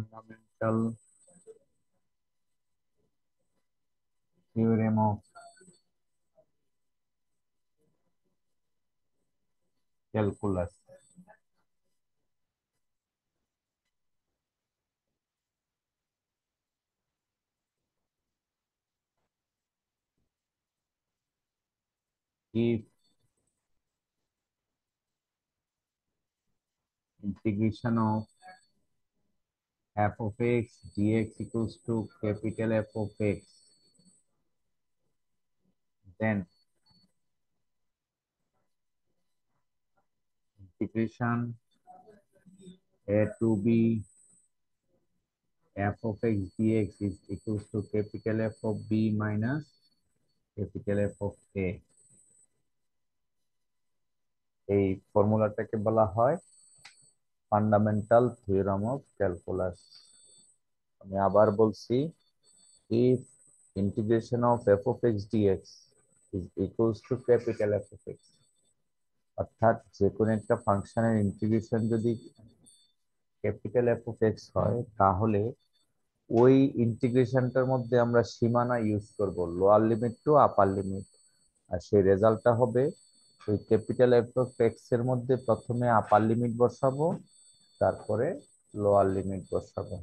fundamental theorem of calculus. If integration of f of x dx equals to capital F of x, then integration a to b f of x dx is equals to capital F of b minus capital F of a. এই ফর্মুলাটাকে বলা হয় fundamental theorem of calculus. আমি আবার বলছি, if integration of f of x dx is equals to capital F of x, অর্থাৎ যে কোনো একটা ফাংশনের ইন্টিগ্রেশন যদি ক্যাপিটাল F of x হয়, তাহলে ওই ইন্টিগ্রেশনটার মধ্যে আমরা সীমানা ইউজ করব, lower limit to upper limit. আর সেই রেজাল্টটা হবে ওই ক্যাপিটাল F of x এর মধ্যে প্রথমে আপার লিমিট বসাবো, তারপরে লোয়ার লিমিট বসাবো।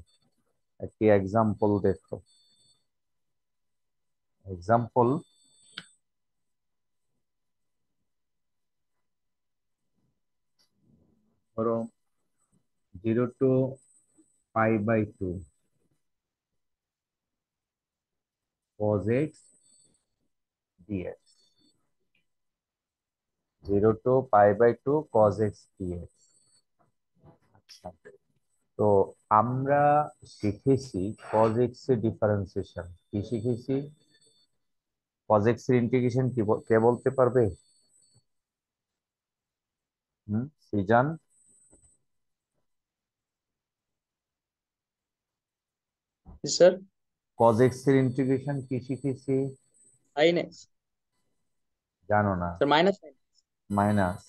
একটি এক্সাম্পল দেখো। এক্সাম্পল, ধরো 0 to π/2 cos x dx, 0 to π/2 cos x dx। আচ্ছা, তো আমরা শিখেছি cos x এর ডিফারেন্সিয়েশন। কি শিখেছি? cos x এর ইন্টিগ্রেশন কি কে বলতে পারবে? সৃজন? স্যার cos x এর ইন্টিগ্রেশন কি শিখেছি? sin x জানো না? Sir minus minus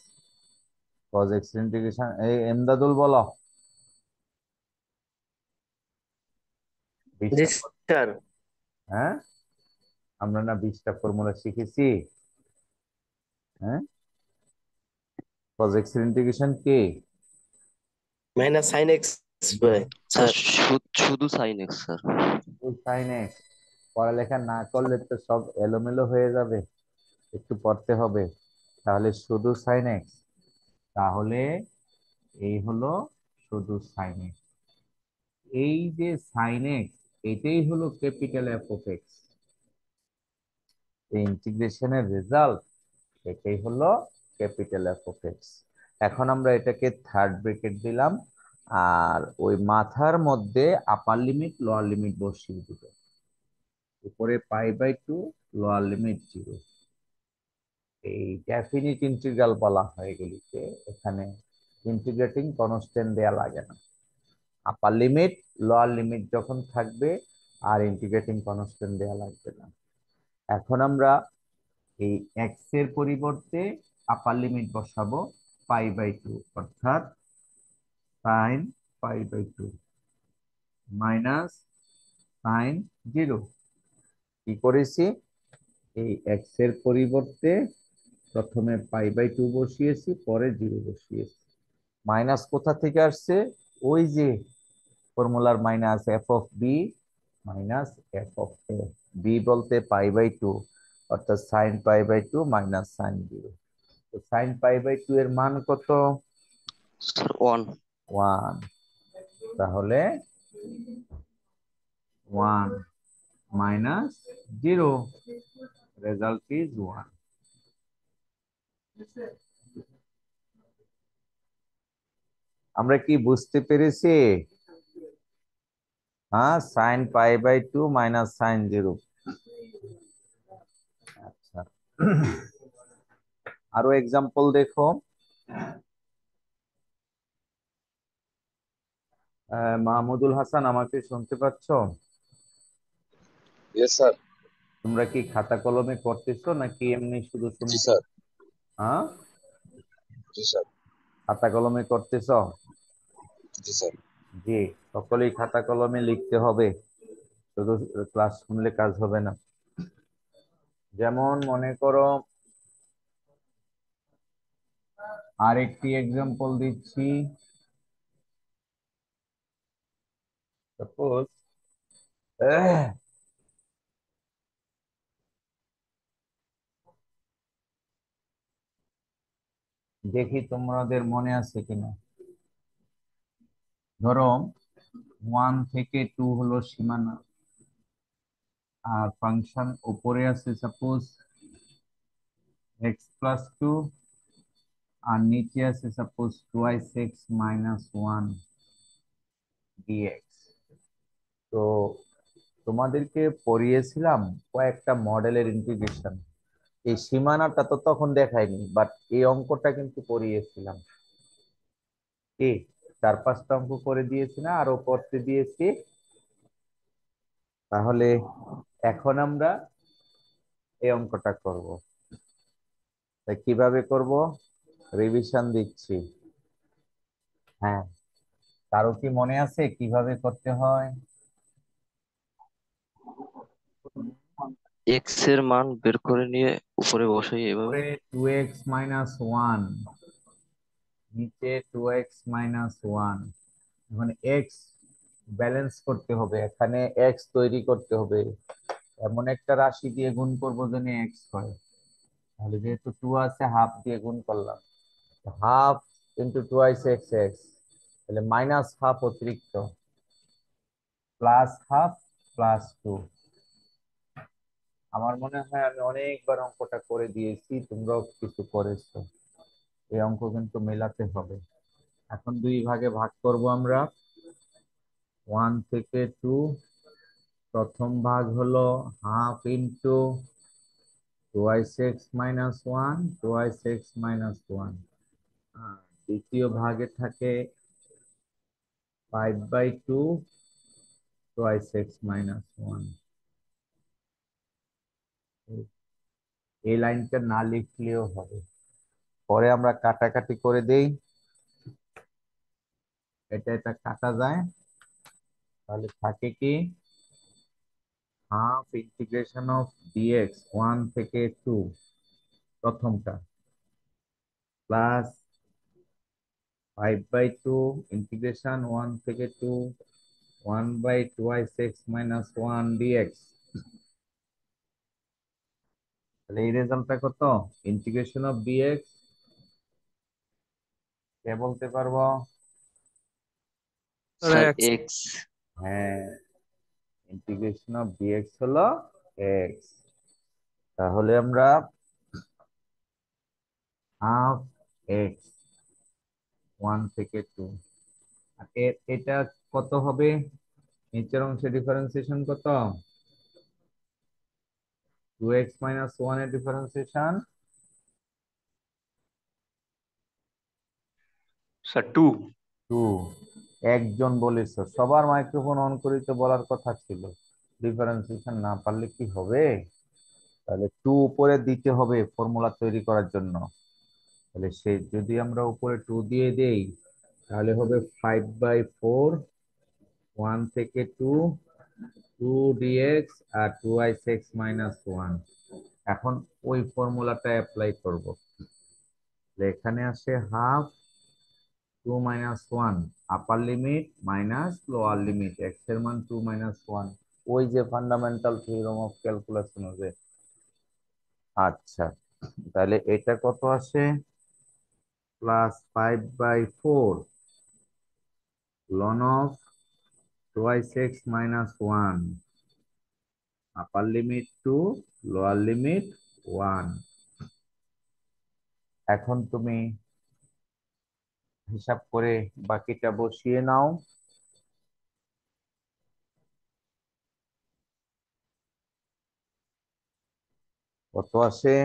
cos x এর ইন্টিগ্রেশন, এই এমদাদুল বলো। জি 20টা। স্যার হ্যাঁ, আমরা না 20টা ফর্মুলা শিখেছি। হ্যাঁ, cos x এর ইন্টিগ্রেশন কি? মাইনাস sin x ভাই স্যার স্যার শুধু sine x sir. Sine x. পড়ালেখা না করলে তো সব এলোমেলো হয়ে যাবে, একটু পড়তে হবে। তাহলে শুধু সাইন এক্স, তাহলে এই হলো শুধু সাইন এক্স। এই যে সাইন এক্স, এটাই হলো ক্যাপিটাল এফ অফ এক্স। এই ইন্টিগ্রেশনের রেজাল্ট, এটাই হলো ক্যাপিটাল এফ অফ এক্স। এখন আমরা এটাকে থার্ড ব্র্যাকেট দিলাম, আর ওই মাথার মধ্যে আপার লিমিট লোয়ার লিমিট বসিয়ে দিব। উপরে π/2, লোয়ার লিমিট 0। এই ডেফিনিট ইন্টিগ্রাল বলা হয় এগুলিকে। এখানে ইন্টিগ্রেটিং কনস্ট্যান্ট দেয়া লাগে না। আপার লিমিট লোয়ার লিমিট যখন থাকবে, আর ইন্টিগ্রেটিং কনস্ট্যান্ট দেয়া লাগবে না। এখন আমরা এই এক্স এর পরিবর্তে আপার লিমিট বসাবো π/2, অর্থাৎ sin π/2 মাইনাস sin 0। কি করেছি? এই এক্স এর পরিবর্তে প্রথমে π/2 বসিয়েছি, পরে 0 বসিয়েছি। মাইনাস কোথা থেকে আসছে? ওই যে ফর্মুলার minus f of b minus f of a. B বলতে π/2, অর্থাৎ sin π/2 মাইনাস sin 0। তো sin π/2 এর মান কত? স্যার 1। 1। তাহলে 1 মাইনাস 0, রেজাল্ট ইজ 1। আমরা কি বুঝতে পেরেছি? হ্যাঁ, sin π/2 মাইনাস sin 0। আচ্ছা, আরো এক্সাম্পল দেখো। মাহমুদুল হাসান, আমাকে শুনতে পাচ্ছ? Yes sir. তোমরা কি খাতা কলমে করতেছো নাকি এমনি শুধু জি শুনতে? স্যার। হ্যাঁ, জি স্যার। খাতা কলমে করতেছো? জি স্যার। জি, সকলেই খাতা কলমে লিখতে হবে, শুধু ক্লাস শুনলে কাজ হবে না। যেমন মনে করো, আরেকটি এক্সাম্পল দিচ্ছি। সাপোজ দেখি তোমাদের মনে আছে কিনা। ধরো 1 থেকে 2 হলো সীমানা, আর ফাংশন উপরে আছে সাপোজ x+2, আর নিচে আছে সাপোজ 2x - 1 dx। তো তোমাদেরকে পড়িয়েছিলাম কয়েকটা মডেলের ইন্টিগ্রেশন। এই সীমানাটা তো তখন দেখাইনি, বাট এই অঙ্কটা কিন্তু পড়িয়েছিলাম। কি 4-5টা অঙ্ক করে দিয়েছি না, আরো করতে দিয়েছি। তাহলে এখন আমরা এই অঙ্কটা করব। তাই কিভাবে করব, রিভিশন দিচ্ছি। হ্যাঁ, কারো কি মনে আছে কিভাবে করতে হয়? এক্স এর মান বের করে নিয়ে উপরে বসাই এভাবে। উপরে 2x - 1, নিচে 2x - 1। এখন এক্স ব্যালেন্স করতে হবে, এখানে এক্স তৈরি করতে হবে। এমন একটা রাশি দিয়ে গুণ করবো যেন এক্স হয়। তাহলে যেহেতু 2 আছে, হাফ দিয়ে গুণ করলাম। হাফ ইন্টু 2x(x), তাহলে -1/2 অতিরিক্ত, +1/2 +2। আমার মনে হয় আমি অনেকবার অঙ্কটা করে দিয়েছি, তোমরাও কিছু করেছো। এই অঙ্ক কিন্তু মেলাতে হবে। এখন 2 ভাগে ভাগ করব আমরা, 1 থেকে 2। প্রথম ভাগ হলো হাফ ইন্টু 2x(x - 1), 2x(x - 1। আর দ্বিতীয় ভাগে থাকে 5/2, 2x(x - 1). এই লাইনটা না লিখলেও হবে, পরে আমরা কাটাকাটি করে দেই। এটা কাটা যায়, তাহলে থাকে কি, হাফ ইন্টিগ্রেশন অফ ডিএক্স 1 থেকে 2, প্রথমটা, প্লাস 5/2 ইন্টিগ্রেশন 1 থেকে 2, 1/2x(x - 1 dx। তাহলে এই রেজাল্টটা কত, ইন্টিগ্রেশন অফ ডিএক্স, কে বলতে পারবো? Sir x. হ্যাঁ, ইন্টিগ্রেশন অফ ডিএক্স হলো এক্স। তাহলে আমরা হাফ এক্স 1 থেকে 2, আর এটা কত হবে, নিচের অংশে ডিফারেন্সিয়েশন কত, 2x - 1 এর ডিফারেন্সিয়েশন স্যার টু। 2। একজন বলেছ, সবার মাইক্রোফোন অন করিতে বলার কথা ছিল। ডিফারেন্সিয়েশন না পারলে কি হবে? তাহলে 2 উপরে দিতে হবে ফর্মুলা তৈরি করার জন্য। তাহলে সে যদি আমরা উপরে 2 দিয়ে দেই, তাহলে হবে 5/4, 1 থেকে 2, 2 dx আর 2x(x - 1)। এখন ওই ফর্মুলাটা অ্যাপ্লাই করব। এখানে আসে হাফ 2 - 1 আপার limit minus lower limit, x এর মান 2 - 1, ওই যে ফান্ডামেন্টাল থিওরেম অফ ক্যালকুলাস অনুযায়ী। আচ্ছা, তাহলে এটা কত আসে, +5/4 ln of 2x(x - 1), upper limit 2, lower limit 1। এখন তুমি হিসাব করে বাকিটা বসিয়ে নাও। কত আসে,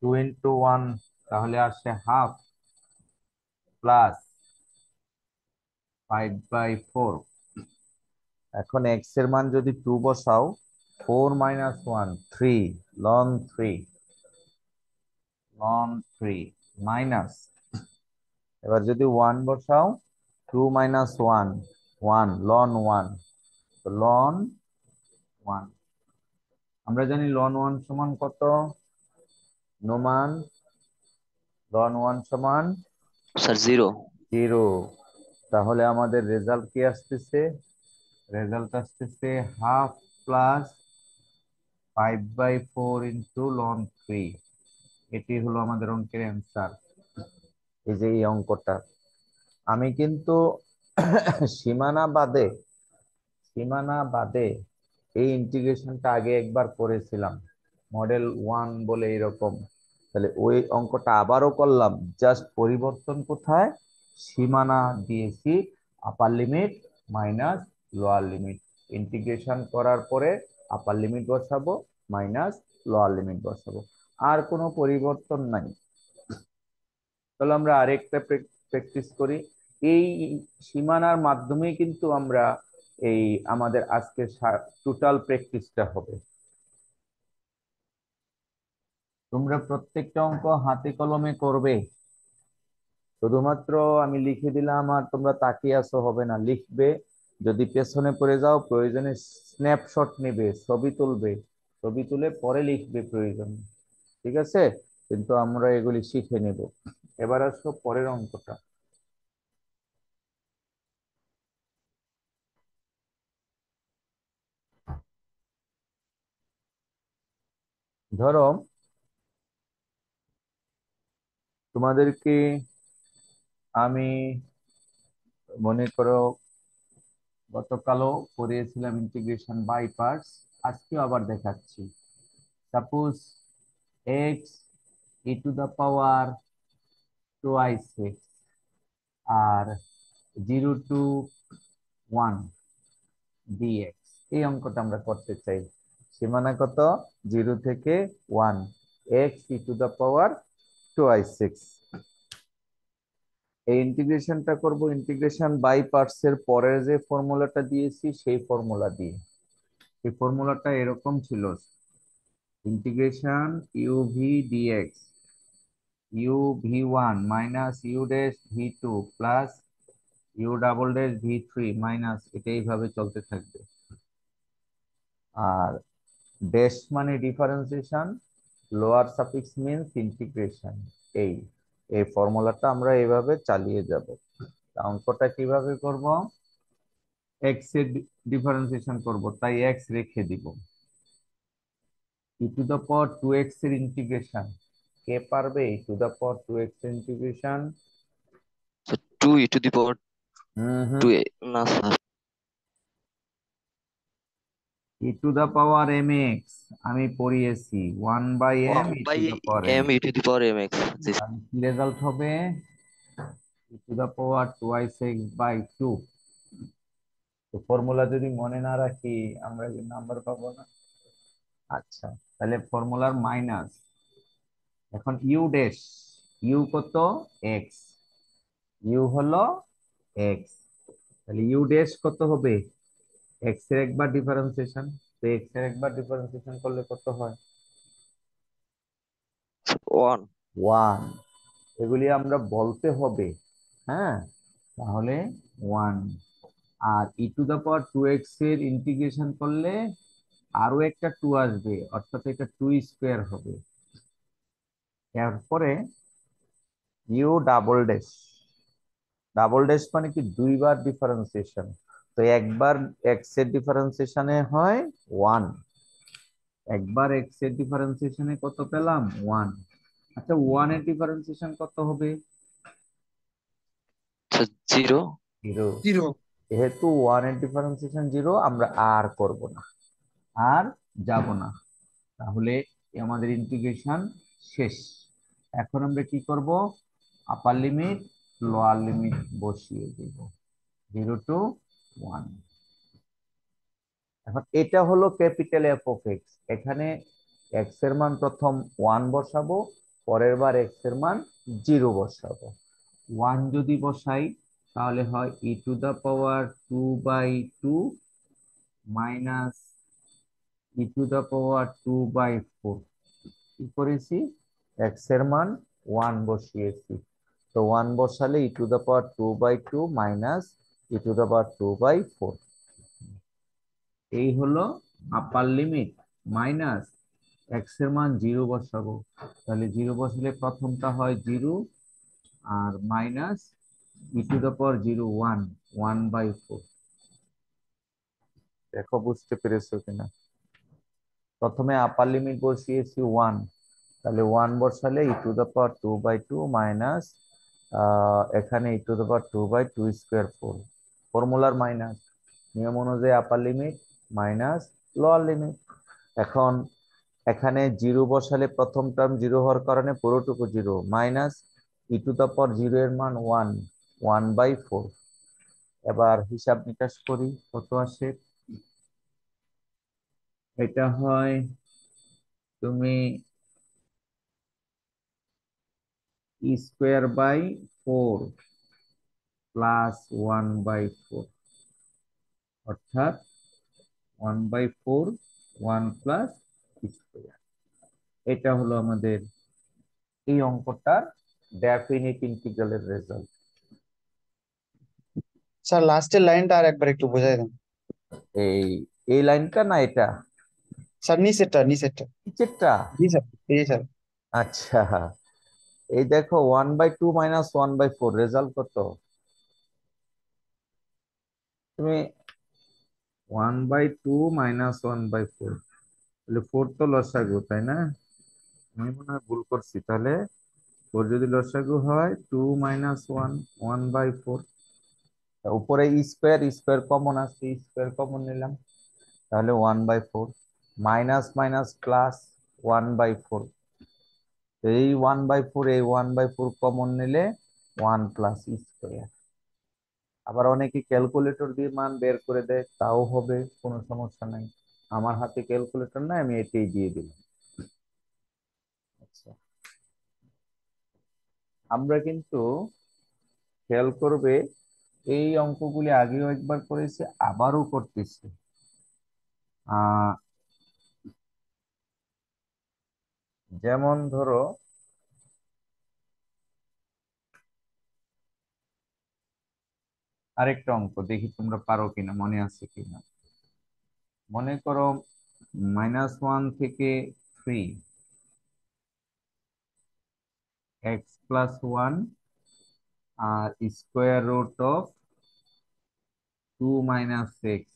2 × 1, তাহলে আসে হাফ, প্লাস 5/4। এখন এক্স এর মান যদি 2 বসাও, 4 - 1 3 ln 3 মাইনাস, এবার যদি 1 বসাও, 2 মাইনাস 1, 1 লন 1, তো লন 1। আমরা জানি লন 1 সমান কত? নোমান, লন 1 সমান স্যার 0। 0। তাহলে আমাদের রেজাল্ট কি আসতেছে? রেজাল্ট আসতেছে হাফ প্লাস 5/4 ইন্টু লন 3। এটি হলো আমাদের অঙ্কের অ্যান্সার। এই যে এই অঙ্কটা আমি কিন্তু সীমানা বাদে সীমানা বাদে এই ইন্টিগ্রেশনটা আগে একবার করেছিলাম, মডেল 1 বলে এরকম। তাহলে ওই অঙ্কটা আবারও করলাম, জাস্ট পরিবর্তন কোথায়? সীমানা দিয়েছি আপার limit minus lower limit. Integration করার পরে আপার লিমিট বসাবো মাইনাস লোয়ার লিমিট বসাবো, আর কোনো পরিবর্তন নাই। তাহলে আমরা আরেকটা প্র্যাকটিস করি। এই সীমানার মাধ্যমেই কিন্তু আমরা এই আমাদের আজকে টোটাল প্র্যাকটিসটা হবে। তোমরা প্রত্যেকটা অঙ্ক হাতে কলমে করবে, শুধুমাত্র আমি লিখে দিলাম আর তোমরা তাকিয়ে আসো হবে না, লিখবে। যদি পেছনে পড়ে যাও প্রয়োজনে স্ন্যাপশট নেবে, ছবি তুলবে, ছবি তুলে পরে লিখবে প্রয়োজনে, ঠিক আছে? কিন্তু আমরা এগুলি শিখে নেব। এবার আসো পরের অঙ্কটা। ধরো তোমাদেরকে আমি মনে করো গতকালও করিয়েছিলাম ইন্টিগ্রেশন বাই পার্টস, আজকেও আবার দেখাচ্ছি। Suppose x e to the power twice x আর 0 to 1 ডিএক্স, এই অঙ্কটা আমরা করতে চাই। সীমানা কত? 0 থেকে 1, x e to the power twice x. এই ইন্টিগ্রেশনটা করব ইন্টিগ্রেশন বাই পার্টস এর পরের যে ফর্মুলাটা দিয়েছি সেই ফর্মুলা দিয়ে। এই ফর্মুলাটা এরকম ছিল, integration u v d x u v one minus u dash v two plus u double dash v three minus, এটা এইভাবে চলতে থাকবে। আর ড্যাশ মানে differentiation, lower suffix means integration. এই এই ফর্মুলাটা আমরা এইভাবে চালিয়ে যাব। অঙ্কটা কিভাবে করব? এক্স এর ডিফারেন্সিয়েশন করব, তাই এক্স রেখে দিব। ই টু দ্য পাওয়ার 2x এর ইন্টিগ্রেশন, কে পারবে? ই টু দ্য পাওয়ার 2x এর integration. Sir 2 e to the power hmm 2 না sir, e to the power m x আমি পড়িয়েছি 1/m 1 e by to the power m. m e to the power mx। জি sir. কি result হবে? E to the power twice x by 2। তো formula যদি মনে না রাখি আমরা কি নাম্বার পাবো না? আচ্ছা, তাহলে ফর্মুলার মাইনাস, এখন ইউ ড্যাশ, ইউ কত? এক্স, ইউ হলো এক্স, তাহলে ইউ ড্যাশ কত হবে? এক্স এর একবার ডিফারেন্সিয়েশন, তো এক্স এর একবার ডিফারেন্সিয়েশন করলে কত হয়? 1। 1। এগুলি আমরা বলতে হবে, হ্যাঁ, তাহলে 1। আর ই টু দা পাওয়ার 2x এর ইন্টিগ্রেশন করলে আরো একটা 2 আসবে, অর্থাৎ এটা 2 স্কোয়ার হবে। এরপরে you double dash, double dash মানে কি? দুইবার ডিফারেন্সিয়েশন, তো একবার এক্স এর ডিফারেন্সিয়েশনে হয় 1, একবার এক্স এর ডিফারেন্সিয়েশনে কত পেলাম? 1। আচ্ছা 1 এর ডিফারেন্সিয়েশন কত হবে? স্যার 0। 0। যেহেতু 1 এর ডিফারেন্সিয়েশন 0, আমরা আর করব না, আর যাব না। তাহলে আমাদের ইন্টিগ্রেশন শেষ। এখন আমরা কি করব? আপার লিমিট লোয়ার লিমিট বসিয়ে দেব, 0 to 1। এখন এটা হলো ক্যাপিটাল এফ অফ এক্স। এখানে এক্স এর মান প্রথম 1 বসাবো, পরের বার এক্স এর মান 0 বসাবো। 1 যদি বসাই তাহলে হয় e to the power 2/2 minus e to the power 2/4। কি করেছি? এক্স এর মান 1 বসিয়েছি, তো 1 বসালে e⁻² মাইনাস e⁻²/4। এই হলো আপার লিমিট মাইনাস এক্স এর মান 0 বসাবো, তাহলে 0 বসালে প্রথমটা হয় 0 আর মাইনাস e⁻01/4। দেখো বুঝতে পেরেছো কিনা? প্রথমে আপার লিমিট বসিয়েছি 1, তাহলে 1 বসালে e⁻² মাইনাস এখানে e⁻²/2²4 ফর্মুলার মাইনাস, নিয়ম অনুযায়ী আপার লিমিট মাইনাস লোয়ার লিমিট। এখন এখানে 0 বসালে প্রথম টার্ম 0 হওয়ার কারণে পুরোটুকু 0 মাইনাস e⁻0 এর মান 1/4। এবার হিসাব নিকাশ করি কত আসে। এটা হয় তুমি e²/4 প্লাস 1/4, অর্থাৎ 1/4 1 প্লাস স্কোয়ার। এটা হলো আমাদের এই অঙ্কটার ডেফিনিট ইন্টিগ্রালের রেজাল্ট। স্যার লাস্টের লাইনটা আর একবার একটু বোঝাই দেন। এই এই লাইনটা না, এটা স্যার নিচেরটা নিচেরটা। নিচেরটা। জি স্যার, জি স্যার। আচ্ছা, এই দেখো 1/2 মাইনাস 1/4 রেজাল্ট কত? তুমি 1/2 মাইনাস 1/4, তাহলে 4 তো লসাগু, তাই না? আমি মনে হয় ভুল করছি। তাহলে 4 যদি লসাগু হয় 2 মাইনাস 1 1/4, উপরে স্কোয়ার স্কোয়ার কমন আছে, স্কোয়ার কমন নিলাম, তাহলে 1/4 মাইনাস মাইনাস প্লাস 1/4, এই 1/4 এই 1/4 কমন নিলে 1 প্লাস স্কোয়ার। আবার অনেকে ক্যালকুলেটর দিয়ে মান বের করে দেয়, তাও হবে, কোনো সমস্যা নাই। আমার হাতে ক্যালকুলেটর নাই, আমি এটাই দিয়ে দিলাম। আচ্ছা, আমরা কিন্তু খেয়াল করবে এই অঙ্কগুলি আগেও একবার করেছি, আবারও করতেছি। যেমন ধরো আরেকটা অঙ্ক দেখি তোমরা পারো কিনা, মনে আছে কিনা। মনে করো -1 থেকে 3 x+1 আর square root of 2 minus x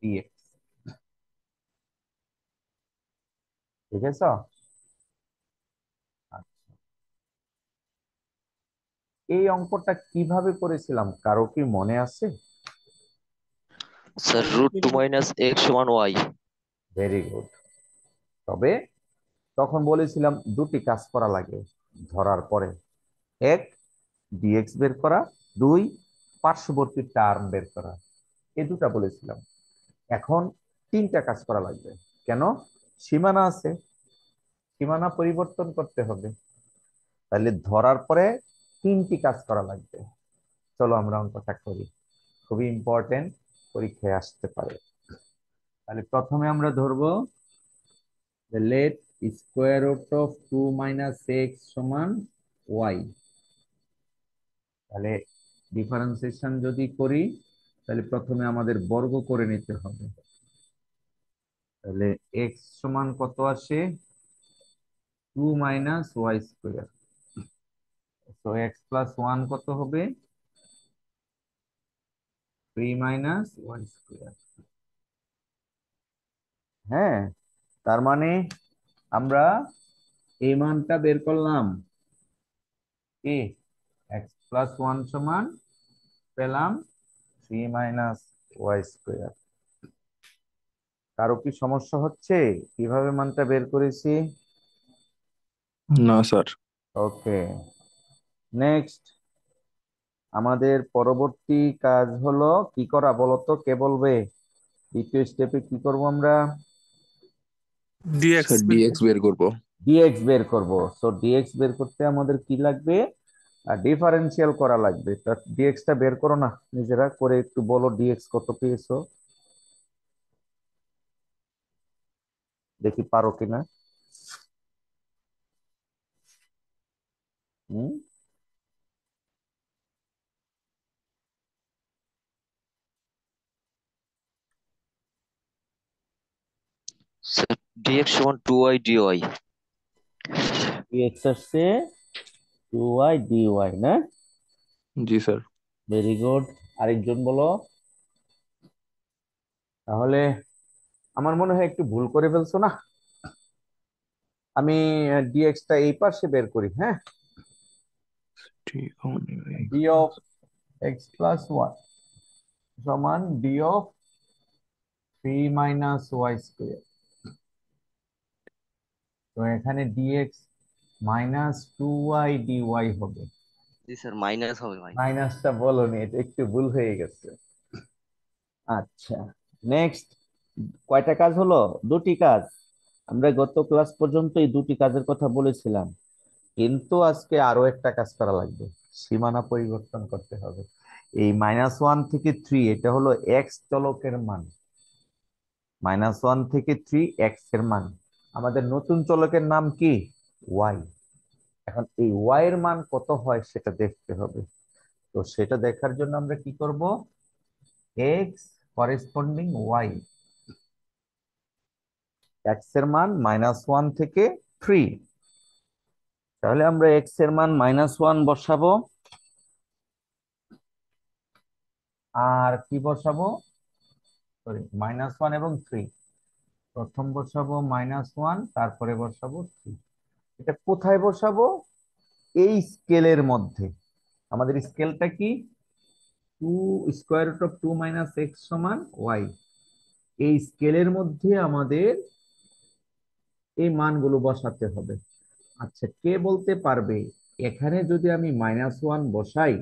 d x. ঠিক আছে? আচ্ছা, এই অঙ্কটা কিভাবে করেছিলাম কারো কি মনে আছে? স্যার √2 মাইনাস এক্স সমান ওয়াই। Very good. তবে তখন বলেছিলাম দুটি কাজ করা লাগে ধরার পরে, এক ডিএক্স বের করা, দুই পার্শ্ববর্তী টার্ম বের করা, এই দুটা বলেছিলাম। এখন তিনটা কাজ করা লাগবে। কেন? সীমানা আছে, সীমানা পরিবর্তন করতে হবে। তাহলে ধরার পরে তিনটি কাজ করা লাগবে। চলো আমরা অঙ্কটা করি, খুবই ইম্পর্টেন্ট, পরীক্ষায় আসতে পারে। তাহলে প্রথমে আমরা ধরবো let square root of 2 minus x সমান ওয়াই। তাহলে ডিফারেন্সিয়েশন যদি করি, তাহলে প্রথমে আমাদের বর্গ করে নিতে হবে। তাহলে এক্স সমান কত আসে? 2 মাইনাস ওয়াই স্কোয়ার। তো এক্স প্লাস 1 কত হবে? 3 মাইনাস ওয়াই স্কোয়ার। হ্যাঁ, তার মানে আমরা এই মানটা বের করলাম, কি x+1 সমান পেলাম 3 মাইনাস ওয়াই স্কোয়ার। কারো কি সমস্যা হচ্ছে কিভাবে মানটা বের করেছি? না স্যার। ওকে, নেক্সট আমাদের পরবর্তী কাজ হলো কি করা বলতো, কে বলবে? দ্বিতীয় স্টেপে কি করব আমরা? স্যার ডিএক্স বের করব। ডিএক্স বের করব। সো ডিএক্স বের করতে আমাদের কি লাগবে? ডিফারেন্সিয়াল করা লাগবে। তা ডিএক্সটা বের করো না, নিজেরা করে একটু বলো ডিএক্স কত পেয়েছো, দেখি পারো কিনা। হুম, স্যার dx সমান 2y dy। ডিএক্স আসছে 2y dy না? जी सर। Very good. আরেকজন বলো। তাহলে আমার মনে হয় একটু ভুল করে ফেলছো না? আমি ডিএক্স টা এই পাশে বের করি, হ্যাঁ। ठीक होने D of x plus one সমান ডি অফ 3 - y²। তো এখানে ডিএক্স -2y dy হবে। জি স্যার, মাইনাস হবে ভাই। মাইনাসটা বলনি, এটা একটু ভুল হয়ে গেছে। আচ্ছা, নেক্সট। কয়টা কাজ হলো? দুটি কাজ। আমরা গত ক্লাস পর্যন্ত এই দুটি কাজের কথা বলেছিলাম, কিন্তু আজকে আরো একটা কাজ করা লাগবে। সীমানা পরিবর্তন করতে হবে। এই -1 থেকে 3 এটা হলো এক্স চলকের মান। -1 থেকে 3 এক্স এর মান। আমাদের নতুন চলকের নাম কি? ওয়াই। এখন এই ওয়াই এর মান কত হয় সেটা দেখতে হবে। তো সেটা দেখার জন্য আমরা কি করব? X corresponding Y. এক্স এর মান -1 থেকে 3। তাহলে আমরা এক্স এর মান -1 বসাবো, আর কি বসাবো? সরি, -1 এবং 3। প্রথম বসাবো -1, তারপরে বসাবো 3। এটা কোথায় বসাবো? এই স্কেলের মধ্যে। আমাদের স্কেলটা কি? 2√2 - x সমান ওয়াই। এই স্কেলের মধ্যে আমাদের এই মানগুলো বসাতে হবে। আচ্ছা, কে বলতে পারবে এখানে যদি আমি -1 বসাই,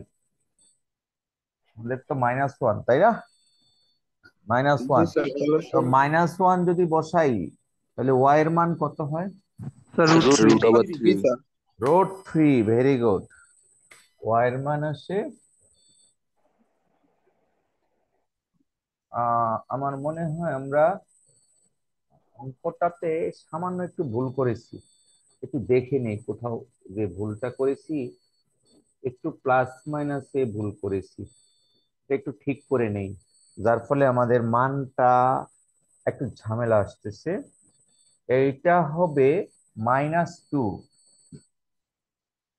আমাদের তো -1, তাই না? जी -1। सर। তো -1 যদি বসাই, তাহলে ওয়াই এর মান কত হয়? Sir sir root √3। Root over three sir. √3। Very good. Y এর মান আসে আমার মনে হয় আমরা অঙ্কটাতে সামান্য একটু ভুল করেছি। একটু দেখে নেই কোথাও যে ভুলটা করেছি। একটু প্লাস মাইনাসে ভুল করেছি, এটা একটু ঠিক করে নেই। যার ফলে আমাদের মানটা একটু ঝামেলা আসতেছে। এইটা হবে -2।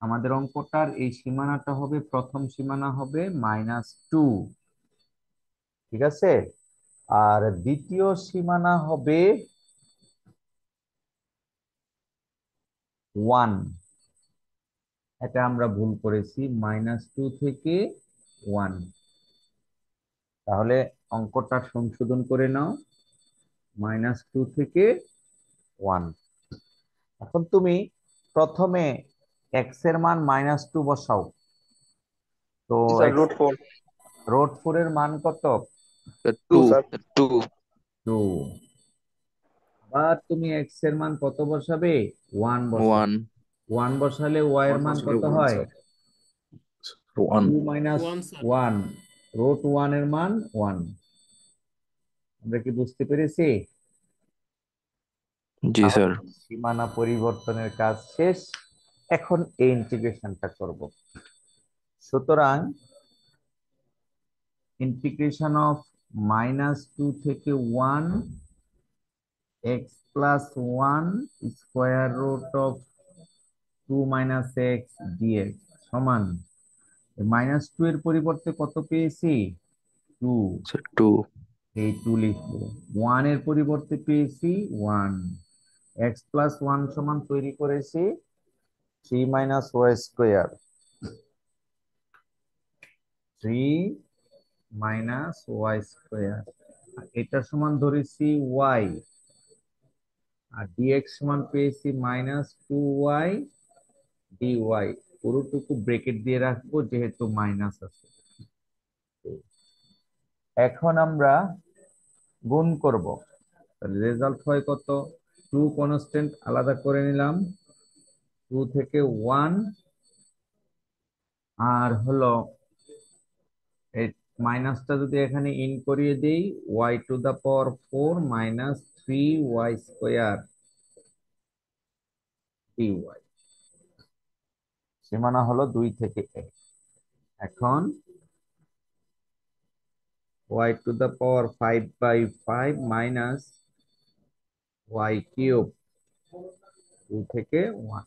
আমাদের অঙ্কটার এই সীমানাটা হবে, প্রথম সীমানা হবে -2, ঠিক আছে। আর দ্বিতীয় সীমানা হবে 1। এটা আমরা ভুল করেছি, -2 থেকে 1। তাহলে অঙ্কটা সংশোধন করে নাও, -2 থেকে 1। এখন তুমি প্রথমে এক্স এর মান -2 বসাও। তো जी सर √4। √4 এর মান কত? Sir 2 two. सर। 2। 2। আবার তুমি এক্স এর মান কত বসাবে? 1 বসাবে। वन 1 বসালে ওয়াই এর মান কত वन হয়? सर। वन 2 - 1। √1 এর মান 1। আমরা কি বুঝতে পেরেছি? जी তাহলে सर। সীমানা পরিবর্তনের কাজ শেষ। এখন এই ইন্টিগ্রেশনটা করব। সুতরাং ইন্টিগ্রেশন অফ -2 থেকে 1 x plus 1 square root of 2 - x dx সমান -2 এর পরিবর্তে কত পেয়েছি? 2। Sir two. এই 2 লিখবো। 1 এর পরিবর্তে পেয়েছি 1। এক্স প্লাস 1 সমান তৈরি করেছি 3 - y²। 3 - y²। এটা সমান ধরেছি y। আর dx সমান পেয়েছি -2y dy। পুরোটুকু ব্রেকেট দিয়ে রাখবো যেহেতু মাইনাস আছে। এখন আমরা গুণ করব। রেজাল্ট হয় কত? 2 কনস্ট্যান্ট আলাদা করে নিলাম, 2 থেকে 1। আর হলো এই মাইনাসটা যদি এখানে ইন করিয়ে দেই, y⁴ -3y² dy। সীমানা হলো 2 থেকে 1। এখন y⁵ - ওয়াই কিউব 2 থেকে 1,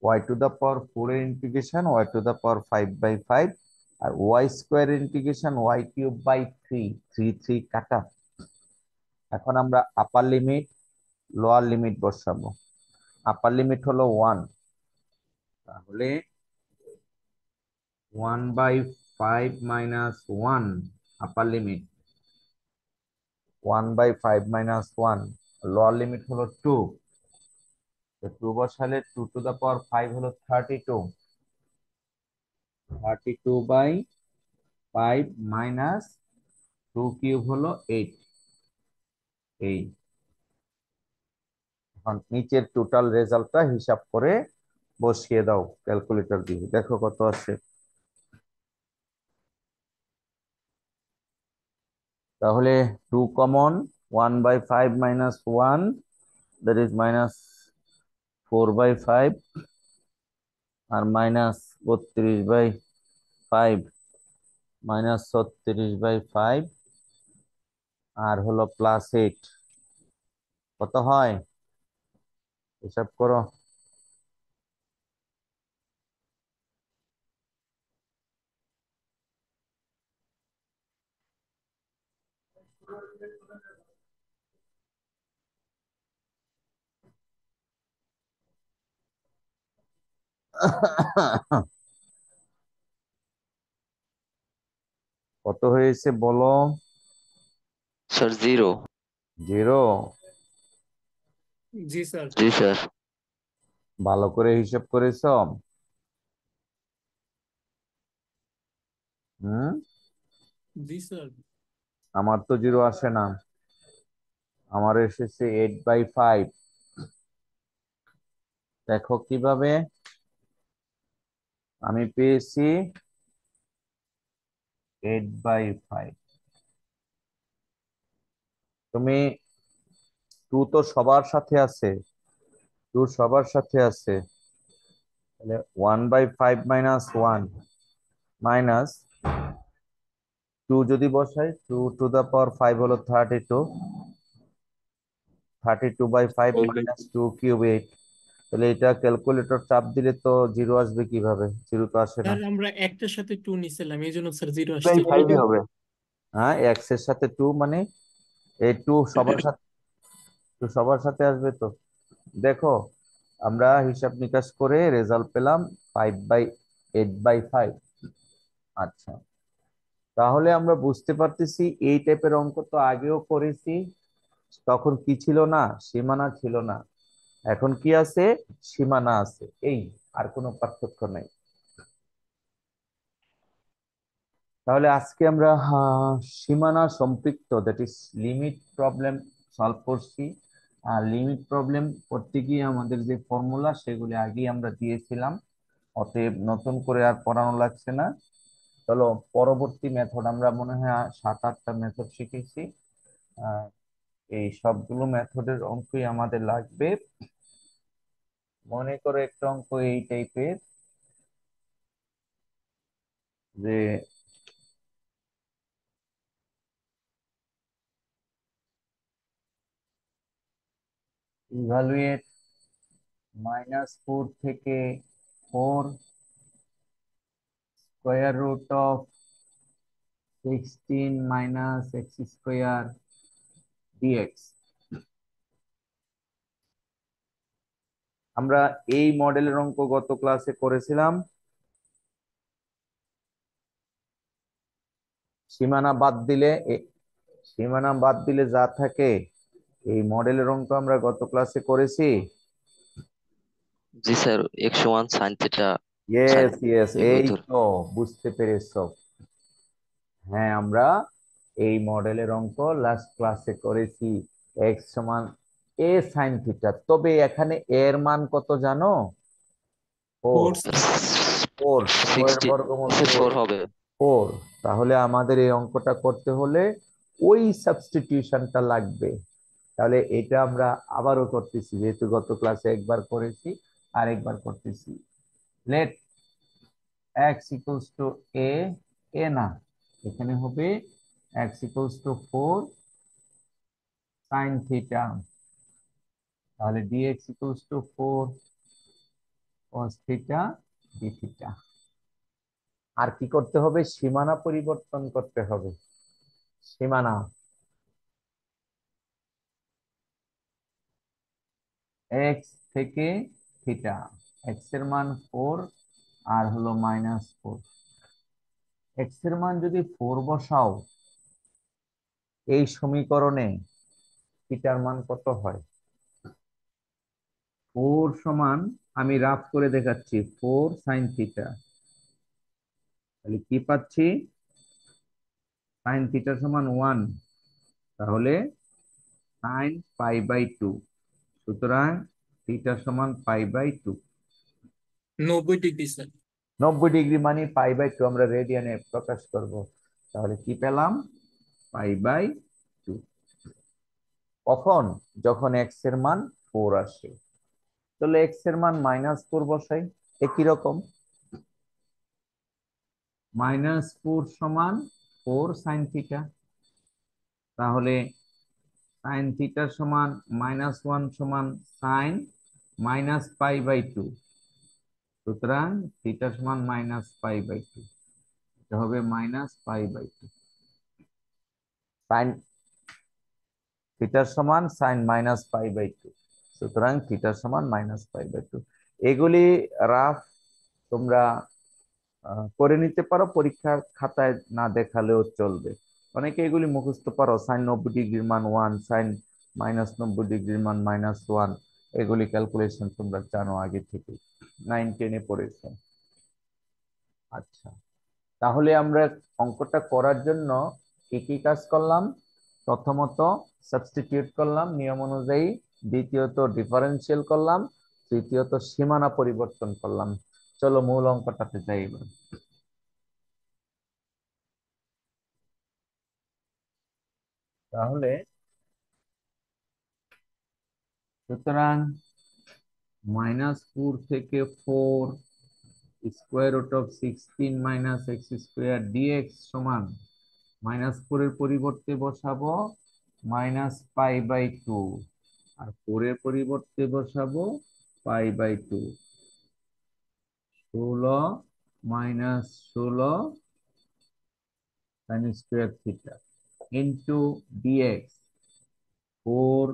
ওয়াই টু দা পাওয়ার 4 এর integration y to the power 5/5, আর y square integration y cube by 3, 3 কাটা। এখন আমরা আপার লিমিট লোয়ার লিমিট বসাবো। আপার লিমিট হলো 1, তাহলে 1/5 মাইনাস 1 আপার লিমিট, 1/5 মাইনাস 1 লোয়ার লিমিট হলো 2, তো 2 বসালে 2 টু দা পাওয়ার 5 হলো 32, 32/5 মাইনাস 2 কিউব হলো 8, এই এখন নিচের টোটাল রেজাল্টটা হিসাব করে বসিয়ে দাও ক্যালকুলেটর দিয়ে, দেখো কত আসে। তাহলে 2 common, 1/5 minus 1, that is minus 4/5, আর মাইনাস 32/5 মাইনাস 36/5, আর হলো প্লাস 8, কত হয় হিসাব করো। কত হয়েছে বলো? স্যার 0। 0? জি স্যার। জি স্যার। ভালো করে হিসাব করেছো? হুম, জি স্যার। আমার তো 0 আসে না, আমার এসেছে 8/5। দেখো কিভাবে আমি পেয়েছি 8/5। তুমি 2 তো সবার সাথে আছে, 2 সবার সাথে আছে, তাহলে 1/5 মাইনাস 1 মাইনাস 2 যদি বসাই 2 টু দা পাওয়ার 5 হলো 32, 32/5 মাইনাস 2 কিউব 8, তাহলে এটা ক্যালকুলেটর চাপ দিলে তো 0 আসবে কিভাবে? 0 তো আসে না। স্যার আমরা একটার সাথে 2 নিছিলাম এই জন্য স্যার 0 বাই আসছে। 5 হবে। হ্যাঁ, এক্স এর সাথে 2 মানে এই 2 সবার সাথে, 2 সবার সাথে আসবে তো। দেখো আমরা হিসাব নিকাশ করে রেজাল্ট পেলাম 5/8/5। আচ্ছা, তাহলে আমরা বুঝতে পারতেছি এই টাইপের অঙ্ক তো আগেও করেছি, তখন কি ছিল না? সীমানা ছিল না। এখন কি আছে? সীমানা আছে, এই আর কোনো পার্থক্য নাই। তাহলে আজকে আমরা সীমানা সম্পৃক্ত, that is limit problem solve করছি। আর লিমিট প্রবলেম করতে গিয়ে আমাদের যে ফর্মুলা সেগুলি আগেই আমরা দিয়েছিলাম, অতএব নতুন করে আর পড়ানো লাগছে না। চলো পরবর্তী মেথড, আমরা মনে হয় 7-8টা মেথড শিখেছি। আহ, এই সবগুলো মেথডের অঙ্কই আমাদের লাগবে। মনে করো একটা অঙ্ক এই টাইপের, যে ইভালুয়েট -4 থেকে 4 square root of 16 minus x square d x. আমরা এই মডেলের অঙ্ক গত ক্লাসে করেছিলাম। সীমানা বাদ দিলে সীমানা বাদ দিলে যা থাকে, এই মডেলের অঙ্ক আমরা গত ক্লাসে করেছি। জি sir, x1 sin theta sin yes yes, এগুলো এই ধরে। তো বুঝতে পেরেছো। হ্যাঁ, আমরা এই মডেলের অঙ্ক লাস্ট ক্লাসে করেছি, এক্স সমান এ সাইন থিটা। তবে এখানে এর মান কত জানো? 4। 4 4, 4 এর 60 বর্গমূল 4 হবে। 4। তাহলে আমাদের এই অঙ্কটা করতে হলে ওই সাবস্টিটিউশনটা লাগবে। তাহলে এটা আমরা আবারও করতেছি, যেহেতু গত ক্লাসে একবার করেছি আর একবার করতেছি। Let x equals to a, a না, এখানে হবে x equals to 4 sine theta তাহলে dx equals to 4 cos theta d theta. আর কি করতে হবে? সীমানা পরিবর্তন করতে হবে। সীমানা x থেকে থিটা, x এর মান 4 আর হলো -4। x এর মান যদি 4 বসাও এই সমীকরণে, থিটার মান কত হয়? 4 সমান, আমি রাফ করে দেখাচ্ছি, 4 sin থিটা। তাহলে কি পাচ্ছি? sin থিটা সমান 1, তাহলে sin π/2। সুতরাং থিটা সমান π/2। 90 ডিগ্রি স্যার। 90 ডিগ্রি মানে π/2 আমরা রেডিয়ানে প্রকাশ করব। তাহলে কি পেলাম? π/2। কখন? যখন x এর মান 4 আসে। তাহলে x এর মান -4 বসাই, একই রকম। -4 সমান 4 sin থিটা। তাহলে sin থিটা সমান -1 সমান sin -π/2। সুতরাং থিটা সমান -π/2। এটা হবে -π/2। sin থিটার সমান sin -π/2। সুতরাং থিটার সমান -π/2। এগুলি রাফ তোমরা করে নিতে পারো, পরীক্ষার খাতায় না দেখালেও চলবে। অনেকে এগুলি মুখস্থ পারো, sin 90 ডিগ্রির মান 1, sin -90 ডিগ্রির মান -1। এগুলি ক্যালকুলেশন তোমরা জানো আগে থেকে, 9-10-এ পড়েছো। আচ্ছা, তাহলে আমরা অঙ্কটা করার জন্য কি কি কাজ করলাম? প্রথমত সাবস্টিটিউট করলাম নিয়ম অনুযায়ী, দ্বিতীয়ত ডিফারেন্সিয়াল করলাম, তৃতীয়ত সীমানা পরিবর্তন করলাম। চলো মূল অঙ্কটাতে যাই এবার। তাহলে সুতরাং -4 থেকে 4 square root of 16 - x² dx সমান, -4 এর পরিবর্তে বসাবো -π/2 আর 4 এর পরিবর্তে বসাবো π/2। 16 - 16 sin square theta into dx 4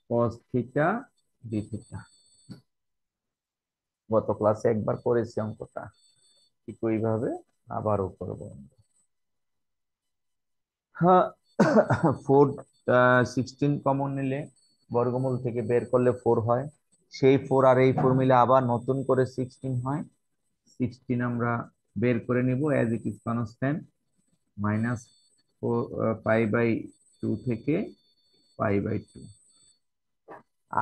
cos theta d theta. গত ক্লাসে একবার করেছি অঙ্কটা, ঠিক ওইভাবে আবারও করবো। হ্যাঁ, 4 16 কমন নিলে বর্গমূল থেকে বের করলে 4 হয়, সেই 4 আর এই 4 মিলে আবার নতুন করে 16 হয়। 16 আমরা বের করে নিব অ্যাজ ইট ইজ কনস্ট্যান্ট, -π/2 থেকে π/2।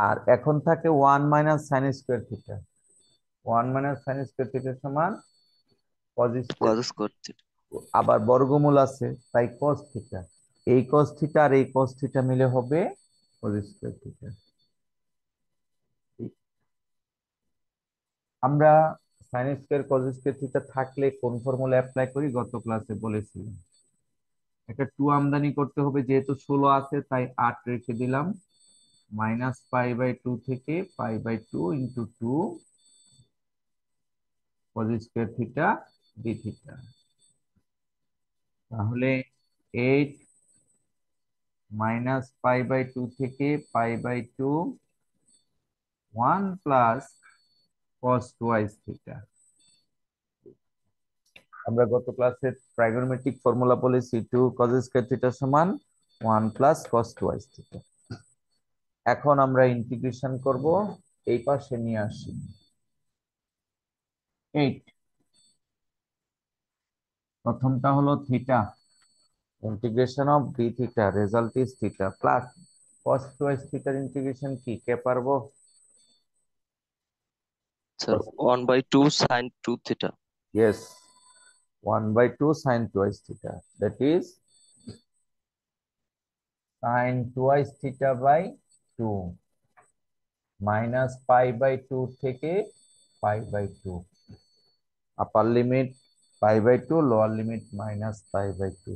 আর এখন থাকে 1 - sin square theta. 1 - sin square theta সমান cos square, cos square theta, আবার বর্গমূল আছে তাই cos থিটা। এই cos থিটা আর এই cos থিটা মিলে হবে cos স্কয়ার থিটা। আমরা sin square cos square theta থাকলে কোন ফর্মুলা অ্যাপ্লাই করি গত ক্লাসে বলেছিলাম। একটা 2 আমদানি করতে হবে, যেহেতু 16 আছে তাই 8 রেখে দিলাম। -π/2 থেকে π/2 × 2 cos square theta d theta. তাহলে 8 -π/2 থেকে π/2 1 প্লাস cos twice থিটা। আমরা গত ক্লাসে ট্রাইগোনোমেট্রিক ফর্মুলা বলেছি 2 cos স্কয়ার থিটা সমান 1 প্লাস cos twice থিটা। এখন আমরা ইন্টিগ্রেশন করব, এই পাশে নিয়ে আসি। 8 প্রথমটা হলো theta, integration of d theta, result is theta, plus cos twice থিটার ইন্টিগ্রেশন কি কে পারবো? sir 1/2 sin 2 theta, Yes, 1/2 sin twice theta, that is sin twice theta by 2 -π/2 থেকে π/2, আপার লিমিট π/2, লোয়ার লিমিট -π/2।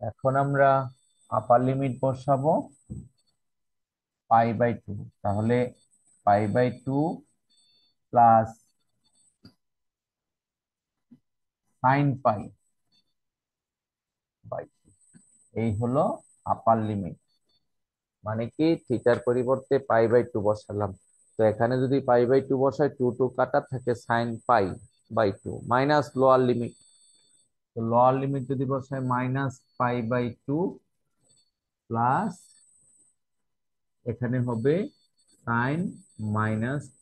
এখন আমরা আপার লিমিট বসাবো π/2, তাহলে π/2 প্লাস sin π/2, এই হলো আপার লিমিট। মানে কি থিটার পরিবর্তে π/2 বসালাম, তো এখানে যদি π/2 বসাই 2 কাটা থাকে sin π/2 মাইনাস লোয়ার লিমিট, তো লোয়ার লিমিট যদি বসাই -π/2 প্লাস এখানে হবে sin -π/2।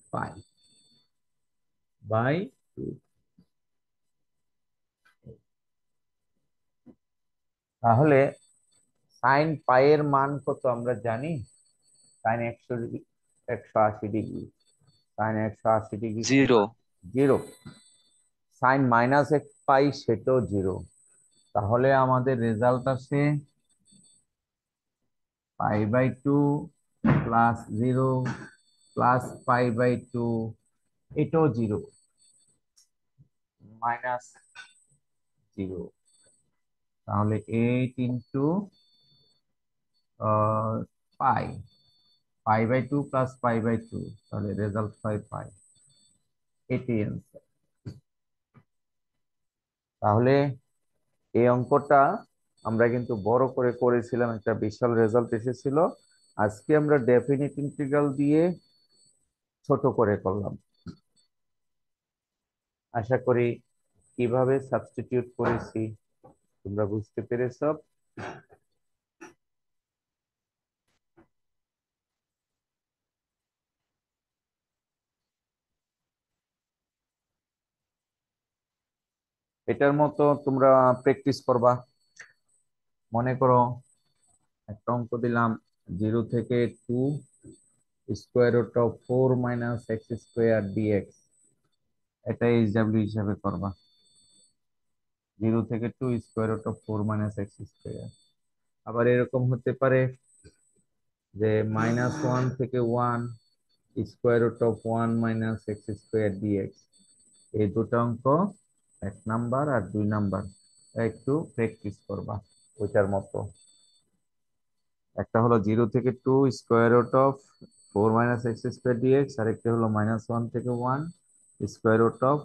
তাহলে sin পাই এর মান কত আমরা জানি, sin 180 degree, sin 180 degree 0 zero, sin -1π সেটাও জিরো। তাহলে আমাদের রেজাল্ট আছে π/2 প্লাস 0 প্লাস π/2, এটাও জিরো, -0। তাহলে 8 ইন্টু পাই, π/2 প্লাস π/2, তাহলে রেজাল্ট হয় পাই, এটি অ্যান্সার। তাহলে এই অঙ্কটা আমরা কিন্তু বড় করে করেছিলাম, একটা বিশাল রেজাল্ট এসেছিল। আজকে আমরা ডেফিনিট ইন্টিগ্রাল দিয়ে ছোট করে করলাম। আশা করি কিভাবে সাবস্টিটিউট করেছি তোমরা বুঝতে পেরেছো। এটার মতো তোমরা প্র্যাকটিস করবা। মনে করো একটা অঙ্ক দিলাম 0 থেকে 2 square root of 4 minus x square dx, এটা এইচডব্লিউ হিসাবে করবা। 0 থেকে 2 square root of 4 minus x square. আবার এরকম হতে পারে যে -1 থেকে 1 square root of 1 minus x square dx. এই দুটো অঙ্ক 1 নাম্বার আর 2 নাম্বার একটু প্র্যাকটিস করবা ওইটার মতো। একটা হলো 0 থেকে 2 square root of 4 minus x square dx, আর একটা হলো -1 থেকে 1 square root of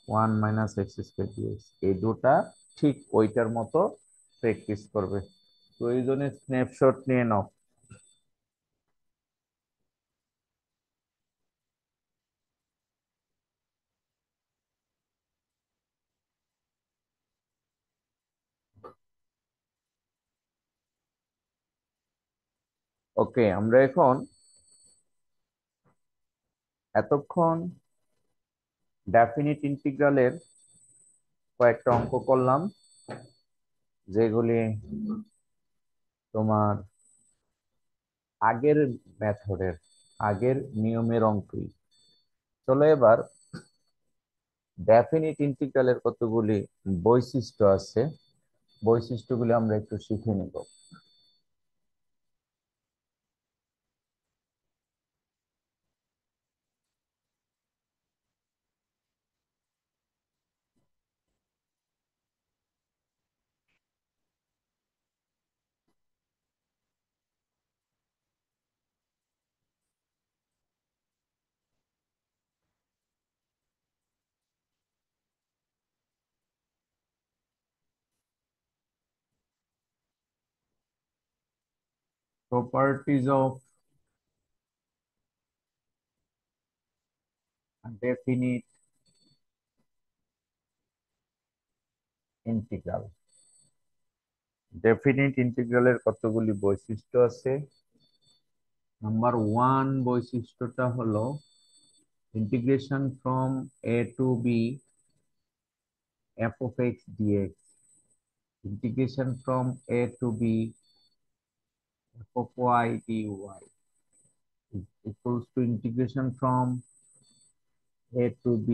1 minus x square dx. এই দুটা ঠিক ওইটার মতো প্র্যাকটিস করবে। প্রয়োজনে স্ন্যাপশট নিয়ে নাও। ওকে, আমরা এখন এতক্ষণ ডেফিনিট ইন্টিগ্রালের কয়েকটা অঙ্ক করলাম, যেগুলি তোমার আগের মেথডের, আগের নিয়মের অঙ্কই। চলো এবার ডেফিনিট ইন্টিগ্রালের কতগুলি বৈশিষ্ট্য আছে, বৈশিষ্ট্যগুলি আমরা একটু শিখে নেব। Properties of definite integral. Definite ইন্টিগ্রালের কতগুলি বৈশিষ্ট্য আছে। নাম্বার 1 বৈশিষ্ট্যটা হলো integration from a to b f of x dx, integration from a to b f of y dy is equals to integration from a to b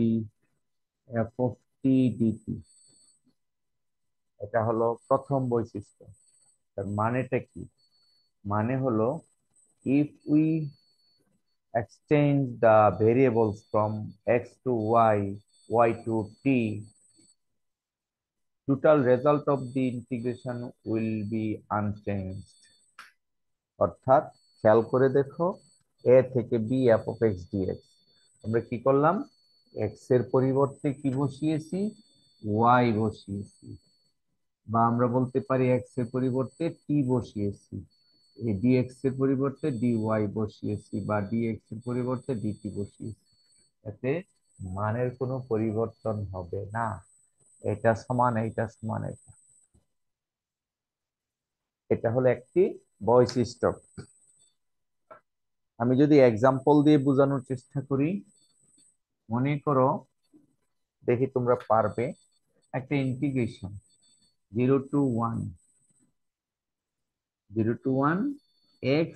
f of t dt। এটা হলো প্রথম বৈশিষ্ট্য। তার মানেটা কি? মানে হলো if we exchange the variables from x to y, y to t, total result of the integration will be unchanged। অর্থাৎ খেয়াল করে দেখো, এ থেকে b f of x d x, আমরা কি করলাম, এক্স এর পরিবর্তে কি বসিয়েছি, ওয়াই বসিয়েছি, বা আমরা বলতে পারি এক্স এর পরিবর্তে টি বসিয়েছি, এই ডিএক্স এর পরিবর্তে ডিওয়াই বসিয়েছি, বা ডিএক্স এর পরিবর্তে ডিটি বসিয়েছি। এতে মানের কোনো পরিবর্তন হবে না, এটা সমান এইটা সমান এটা। এটা হলো একটি বৈশিষ্ট্য। আমি যদি এক্সাম্পল দিয়ে বোঝানোর চেষ্টা করি, মনে করো, দেখি তোমরা পারবে, একটা ইন্টিগ্রেশন 0 to 1 x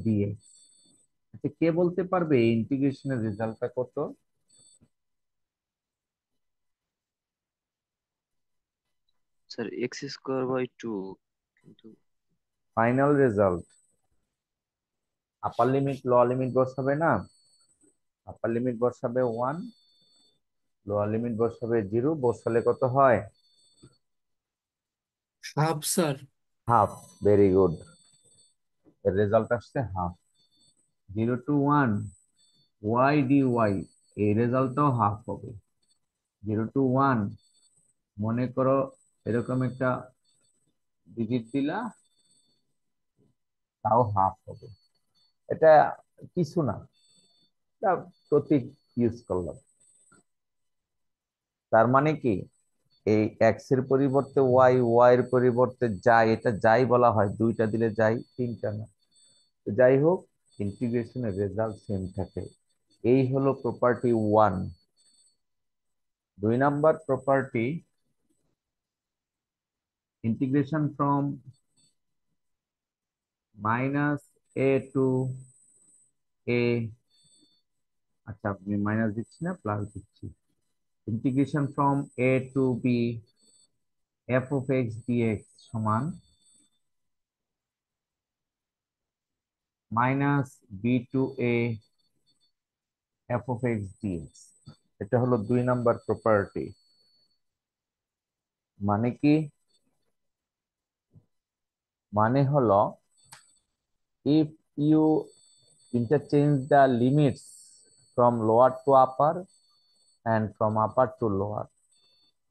dx। আচ্ছা, কে বলতে পারবে এই ইন্টিগ্রেশনের রেজাল্টটা কত? স্যার এক্স স্কোয়ার বাই 2, কিন্তু ফাইনাল রেজাল্ট আপার লিমিট লোয়ার লিমিট বসাবে না, আপার লিমিট বসাবে 1, লোয়ার লিমিট বসাবে 0, বসালে কত হয়? Half sir. Half. Very good, এর রেজাল্ট আসছে half. 0 to 1 y d y, এই রেজাল্টটাও হাফ হবে। 0 to 1 মনে করো এরকম একটা ডিজিট দিলা, তাও হাফ হবে। এটা কিছু না, এটা প্রতীক ইউজ করলাম। তার মানে কি, এই এক্স এর পরিবর্তে ওয়াই, ওয়াই এর পরিবর্তে যাই, এটা যাই বলা হয়, দুইটা দিলে যাই, তিনটা না। তো যাই হোক, ইন্টিগ্রেশনের রেজাল্ট সেম থাকে। এই হলো property 1। 2 number property, integration from -a to a, আচ্ছা আমি মাইনাস দিচ্ছি না, প্লাস দিচ্ছি। Integration from a to b f of x dx সমান -b to a f of x dx। এটা হলো 2 নাম্বার প্রপার্টি। মানে কি, মানে হলো, if you interchange the limits from lower to upper and from upper to lower,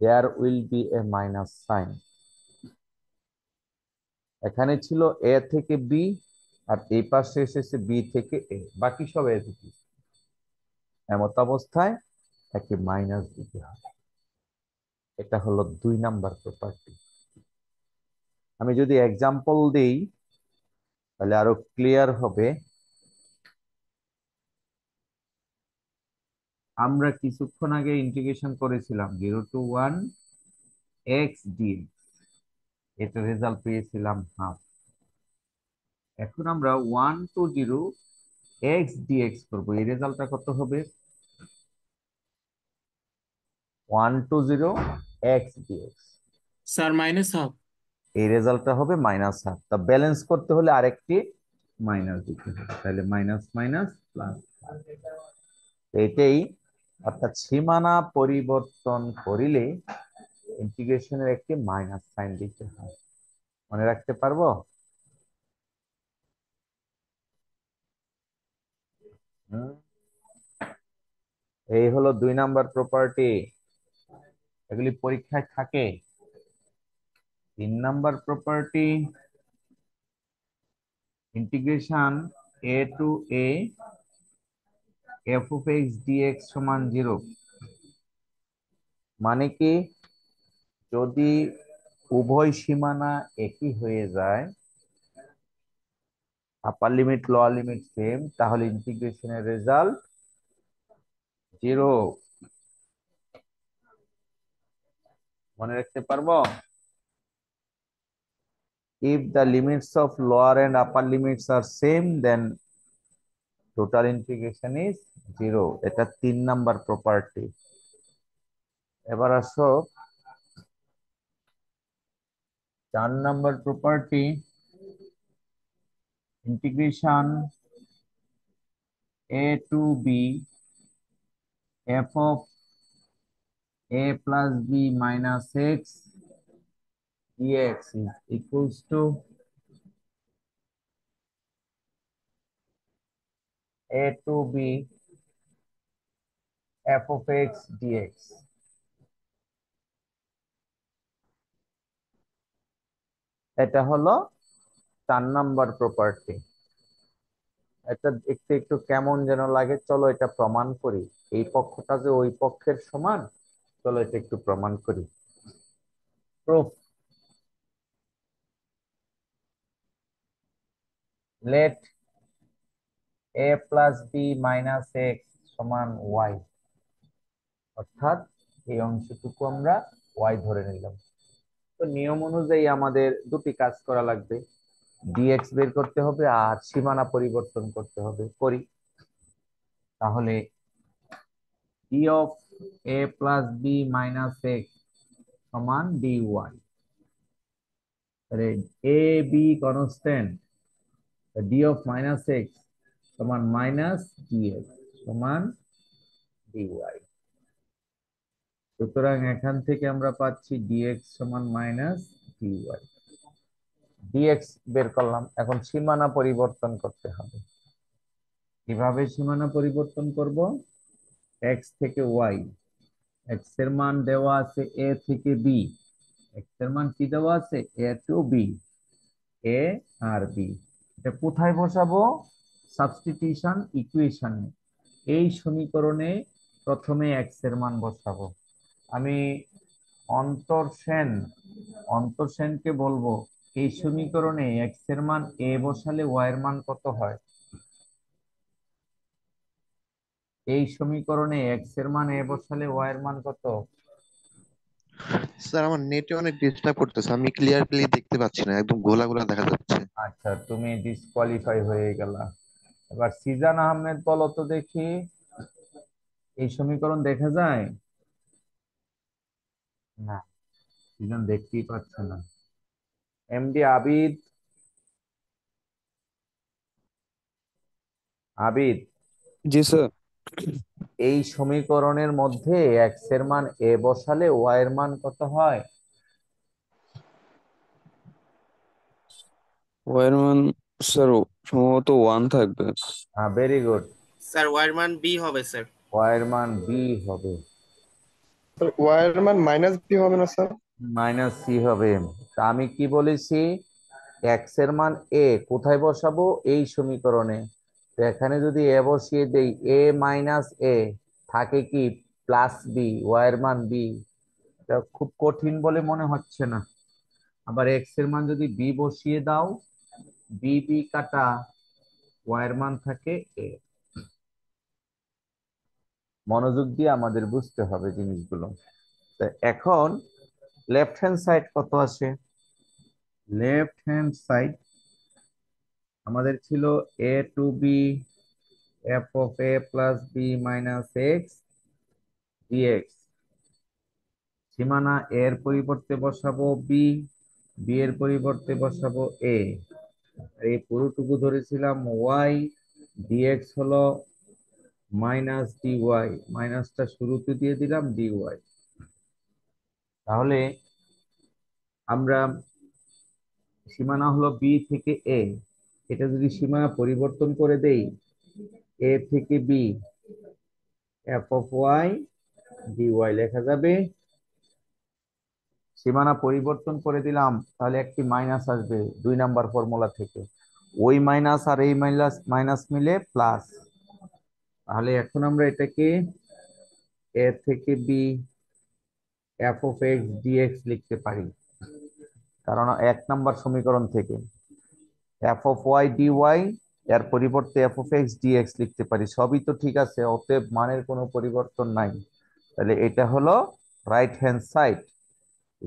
there will be a minus sign। এখানে ছিল এ থেকে বি, আর এই পাশে এসেছে বি থেকে এ, বাকি সব এ থেকে। এমত অবস্থায় একে মাইনাস দিতে হবে। এটা হলো 2 নাম্বার প্রপার্টি। আমি যদি এক্সাম্পল দেই তাহলে আরো ক্লিয়ার হবে। আমরা কিছুক্ষণ আগে ইন্টিগ্রেশন করেছিলাম 0 to 1 x dx, এটা রেজাল্ট পেয়েছিলাম হাফ। এখন আমরা 1 to 0 x dx করবো, এই রেজাল্টটা কত হবে? 1 to 0 x dx, sir minus half. এই রেজাল্টটা হবে মাইনাস হাফ। তা ব্যালেন্স করতে হলে আরেকটি মাইনাস দিতে হবে, তাহলে মাইনাস মাইনাস প্লাস। এইটাই, অর্থাৎ সীমানা পরিবর্তন করিলে ইন্টিগ্রেশনের একটি মাইনাস সাইন দিতে হয়। মনে রাখতে পারবো? হুম, এই হলো 2 নাম্বার প্রপার্টি, এগুলি পরীক্ষায় থাকে। 3 number property, integration a to a f of x dx সমান 0। মানে কি, যদি উভয় সীমানা একই হয়ে যায়, আপার লিমিট লোয়ার লিমিট সেম, তাহলে ইন্টিগ্রেশনের রেজাল্ট 0। মনে রাখতে পারবো? If the limits of lower and upper limits are same, then total integration is 0। এটা 3 নাম্বার প্রপার্টি। এবার আসো 4 number property, integration a to b f of a plus b minus x dx is equals to a to b f of x dx। এটা হলো 4 number property. এটা দেখতে একটু কেমন যেন লাগে, চলো এটা প্রমাণ করি। এই পক্ষটা যে ওই পক্ষের সমান, চলো এটা একটু প্রমাণ করি। Proof. Let a plus b minus x সমান y, অর্থাৎ এই অংশটুকু আমরা y ধরে নিলাম। তো নিয়ম অনুযায়ী আমাদের দুটি কাজ করা লাগবে, dx বের করতে হবে আর সীমানা পরিবর্তন করতে হবে। করি তাহলে d of a plus b minus x সমান dy। তাহলে a b constant, d of minus x সমান মাইনাস dx সমান dy। সুতরাং এখান থেকে আমরা পাচ্ছি dx সমান মাইনাস dy। dx বের করলাম, এখন সীমানা পরিবর্তন করতে হবে। কিভাবে সীমানা পরিবর্তন করব? x থেকে y, x এর মান দেওয়া আছে a থেকে b, x এর মান কি দেওয়া আছে? a to b, a R b। এটা কোথায় বসাবো? সাবস্টিটিউশন ইকুয়েশনে। এই সমীকরণে প্রথমে x এর মান বসাবো। আমি অন্তর সেনকে বলবো এই সমীকরণে x এর মান a বসালে y এর মান কত হয়? এই সমীকরণে x এর মান a বসালে y এর মান কত? স্যার আমার নেটে অনেক ডিস্টার্ব করতেছে, আমি ক্লিয়ারলি দেখতে পাচ্ছি না, একদম গোলা গোলা দেখা যাচ্ছে। আচ্ছা, তুমি ডিসকোয়ালিফাই হয়ে গেলা। এবার সিজান আহমেদ বলো তো দেখি, এই সমীকরণ দেখা যায়? না, সিজন দেখতেই পাচ্ছে না। এমডি আবিদ, আবিদ জি স্যার। এই সমীকরণের মধ্যে x এর মান a বসালে y এর মান কত হয়? ওয়ার মান স্যার সম্ভবত 1 থাকবে। হ্যাঁ, ভেরি গুড। স্যার ওয়ার মান বি হবে স্যার। y এর মান b হবে। ওয়াই এর মান মাইনাস বি হবে না স্যার? মাইনাস সি হবে। তা আমি কি বলেছি? x এর মান a কোথায় বসাবো? এই সমীকরণে। তো এখানে যদি a বসিয়ে দেই, a মাইনাস a থাকে কি প্লাস বি, y এর মান b। এটা খুব কঠিন বলে মনে হচ্ছে না। আবার x এর মান যদি b বসিয়ে দাও, বি বি কাটা, y এর মান থাকে a। মনোযোগ দিয়ে আমাদের বুঝতে হবে জিনিসগুলো। তো এখন লেফট হ্যান্ড সাইড কত আসে? লেফট হ্যান্ড সাইড আমাদের ছিল a to b f of a plus b minus x dx। সীমানা a এর পরিবর্তে বসাবো b, b এর পরিবর্তে বসাবো a। এই পুরোটুকু ধরেছিলাম y, dx হলো মাইনাস dy, মাইনাসটা শুরুতে দিয়ে দিলাম dy। তাহলে আমরা সীমানা হলো b থেকে a, এটা যদি সীমানা পরিবর্তন করে দেই, a থেকে b f of y dy লেখা যাবে। সীমানা পরিবর্তন করে দিলাম, তাহলে একটি মাইনাস আসবে 2 নাম্বার ফর্মুলা থেকে। ওই মাইনাস আর এই মাইনাস মাইনাস মিলে প্লাস। তাহলে এখন আমরা এটাকে a থেকে b f of x dx লিখতে পারি, কারণ 1 নাম্বার সমীকরণ থেকে f of y dy এর পরিবর্তে f of x dx লিখতে পারি। সবই তো ঠিক আছে, অতএব মানের কোনো পরিবর্তন নাই। তাহলে এটা হলো right hand side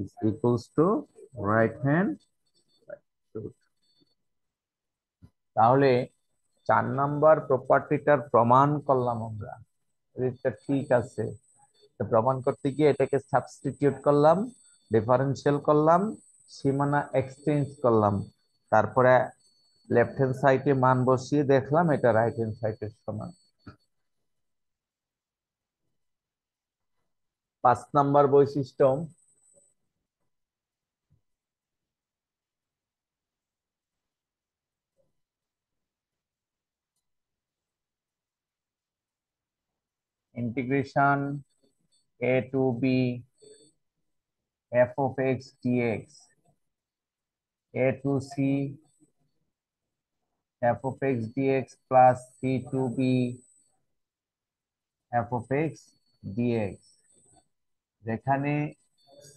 is equals to right hand side। তাহলে 4 নাম্বার প্রপার্টিটার প্রমাণ করলাম আমরা, এটা ঠিক আছে। তো প্রমাণ করতে গিয়ে এটাকে সাবস্টিটিউট করলাম, ডিফারেনশিয়াল করলাম, সীমানা এক্সচেঞ্জ করলাম, তারপরে লেফট হ্যান্ড সাইডে মান বসিয়ে দেখলাম এটা রাইট হ্যান্ড সাইডের সমান। 5 নাম্বার বৈশিষ্ট্য, integration a to b f of x dx a to c f of x dx plus c to b f of x dx, যেখানে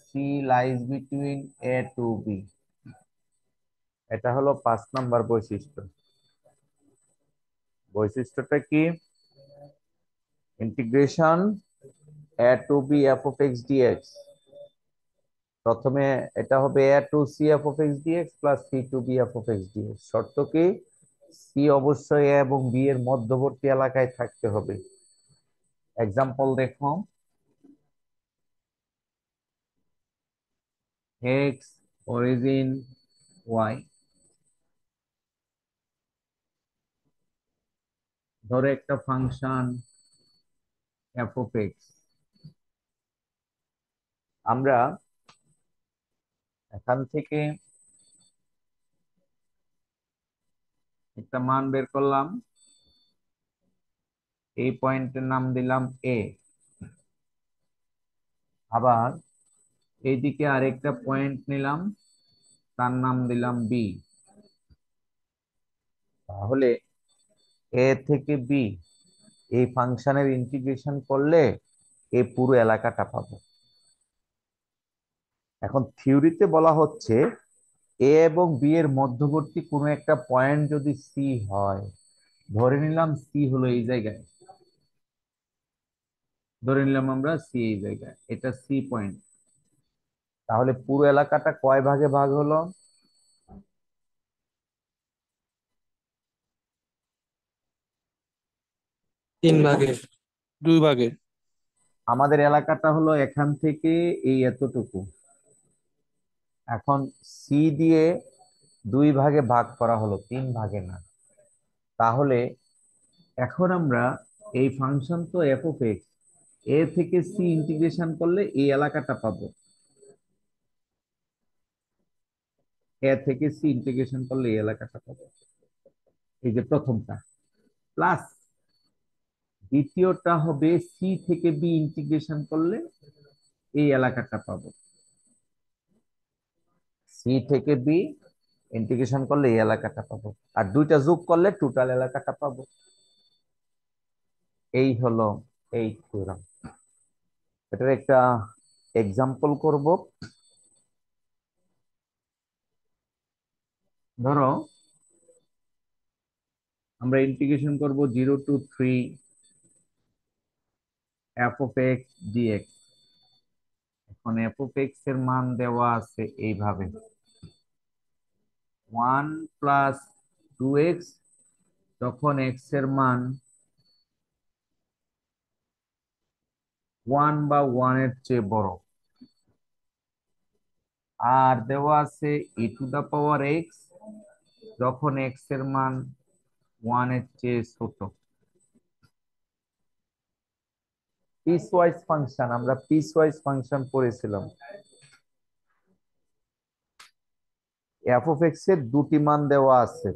c lies between a to b। এটা হলো 5 নম্বর বৈশিষ্ট্য। বৈশিষ্ট্যটা কি? Integration a to b f of x dx, প্রথমে এটা হবে a to c f of x dx plus c to b f of x dx। শর্ত কি? c অবশ্যই a এবং b এর মধ্যবর্তী এলাকায় থাকতে হবে। এক্সাম্পল দেখো, x অরিজিন y, ধরো একটা ফাংশন f of x। আমরা এখান থেকে একটা মান বের করলাম, এই পয়েন্টের নাম দিলাম a, আবার এইদিকে আরেকটা পয়েন্ট নিলাম, তার নাম দিলাম b। তাহলে a থেকে b এই ফাংশনের ইন্টিগ্রেশন করলে এই পুরো এলাকাটা পাবো। এখন থিওরিতে বলা হচ্ছে এ এবং বি এর মধ্যবর্তী কোনো একটা পয়েন্ট যদি সি হয়, ধরে নিলাম সি হলো এই জায়গায়, ধরে নিলাম আমরা সি এই জায়গায়, এটা সি পয়েন্ট, তাহলে পুরো এলাকাটা কয় ভাগে ভাগ হলো? 3 ভাগে। 2 ভাগে। আমাদের এলাকাটা হলো এখান থেকে এই এতটুকু। এখন সি দিয়ে 2 ভাগে ভাগ করা হলো, 3 ভাগে না। তাহলে এখন আমরা এই ফাংশন তো এফ অফ এক্স, এ থেকে সি ইন্টিগ্রেশন করলে এই এলাকাটা পাবো। এ থেকে সি ইন্টিগ্রেশন করলে এই এলাকাটা পাবো, এই যে প্রথমটা। প্লাস দ্বিতীয়টা হবে সি থেকে বি ইন্টিগ্রেশন করলে এই এলাকাটা পাবো। সি থেকে বি ইন্টিগ্রেশন করলে এই এলাকাটা পাবো, আর দুইটা যোগ করলে টোটাল এলাকাটা পাবো। এই হলো এই থিওরাম। এটার একটা এক্সাম্পল করব। ধরো আমরা ইন্টিগ্রেশন করব 0 to 3 f of x dx। এখন f of x এর মান দেওয়া আছে এইভাবে, 1 plus 2x যখন x এর মান 1 বা 1 এর চেয়ে বড়, আর দেওয়া আছে e to the power x যখন x এর মান 1 এর চেয়ে ছোট। পিসওয়াইজ ফাংশন, আমরা পিসওয়াইজ ফাংশন পড়েছিলাম। f of x এর দুটি মান দেওয়া আছে,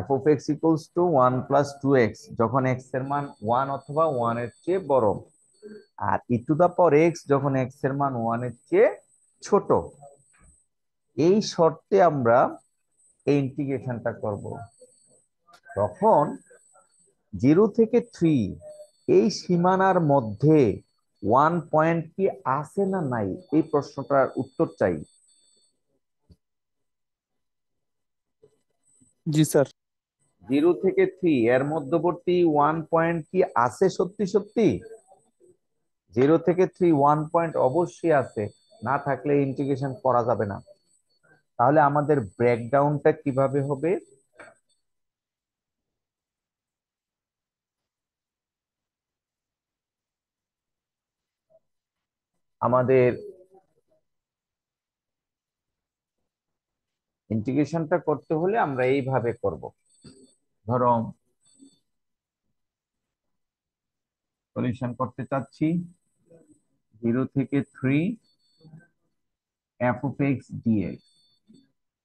f of x equals to 1 plus 2x যখন x এর মান 1 অথবা 1 এর চেয়ে বড়, আর e to the power x যখন x এর মান 1 এর চেয়ে ছোট। এই শর্তে আমরা এই ইন্টিগ্রেশনটা করব। তখন 0 থেকে 3 এই সীমানার মধ্যে 1 পয়েন্ট কি আছে না নাই, এই প্রশ্নটার উত্তর চাই। জি স্যার। 0 থেকে 3 এর মধ্যবর্তী 1 পয়েন্ট কি আছে সত্যি সত্যি? 0 থেকে 3 1 পয়েন্ট অবশ্যই আছে, না থাকলে ইন্টিগ্রেশন করা যাবে না। তাহলে আমাদের ব্রেকডাউনটা কিভাবে হবে? আমাদের ইন্টিগ্রেশনটা করতে হলে আমরা এইভাবে করব। ধরো সলিউশন করতে চাচ্ছি 0 থেকে 3 f of x dx,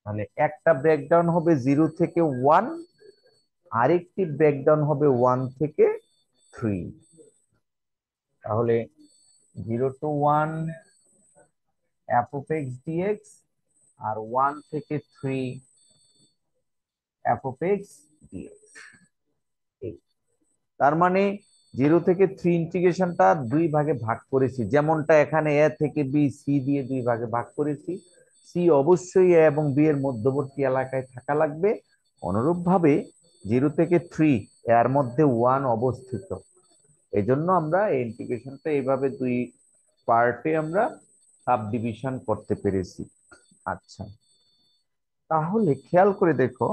তাহলে একটা ব্রেকডাউন হবে 0 থেকে 1 আরেকটি ব্রেকডাউন হবে 1 থেকে 3। তাহলে 0 to 1 f of x dx আর 1 থেকে 3 f of x dx। তার মানে 0 থেকে 3 ইন্টিগ্রেশনটা দুই ভাগে ভাগ করেছি, যেমনটা এখানে এ থেকে বি সি দিয়ে দুই ভাগে ভাগ করেছি। সি অবশ্যই এ এবং বি এর মধ্যবর্তী এলাকায় থাকা লাগবে। অনুরূপ ভাবে 0 থেকে 3 এর মধ্যে 1 অবস্থিত। এই জন্য আমরা এই ইন্টিগ্রেশনটা এইভাবে দুই পার্টে আমরা সাব ডিভিশন করতে পেরেছি। আচ্ছা, তাহলে খেয়াল করে দেখো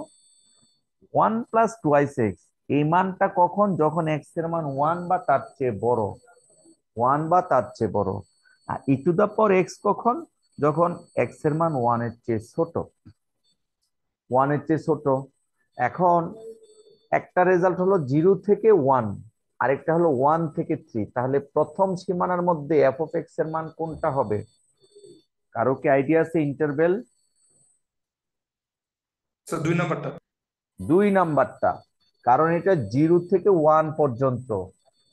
1 প্লাস টুয়াইস এক্স এই মানটা কখন, যখন এক্স এর মান 1 বা তার চেয়ে বড়, 1 বা তার চেয়ে বড়। আর ই টু দা পাওয়ার এক্স কখন, যখন এক্স এর মান 1 এর চেয়ে ছোট, 1 এর চেয়ে ছোট। এখন একটা রেজাল্ট হলো 0 থেকে 1, আরেকটা হলো 1 থেকে 3। তাহলে প্রথম সীমানার মধ্যে এফ অফ এক্স এর মান কোনটা হবে? কারো কি আইডিয়া আছে? ইন্টারভেল স্যার 2 নাম্বারটা। 2 নাম্বারটা, কারণ এটা 0 থেকে 1 পর্যন্ত।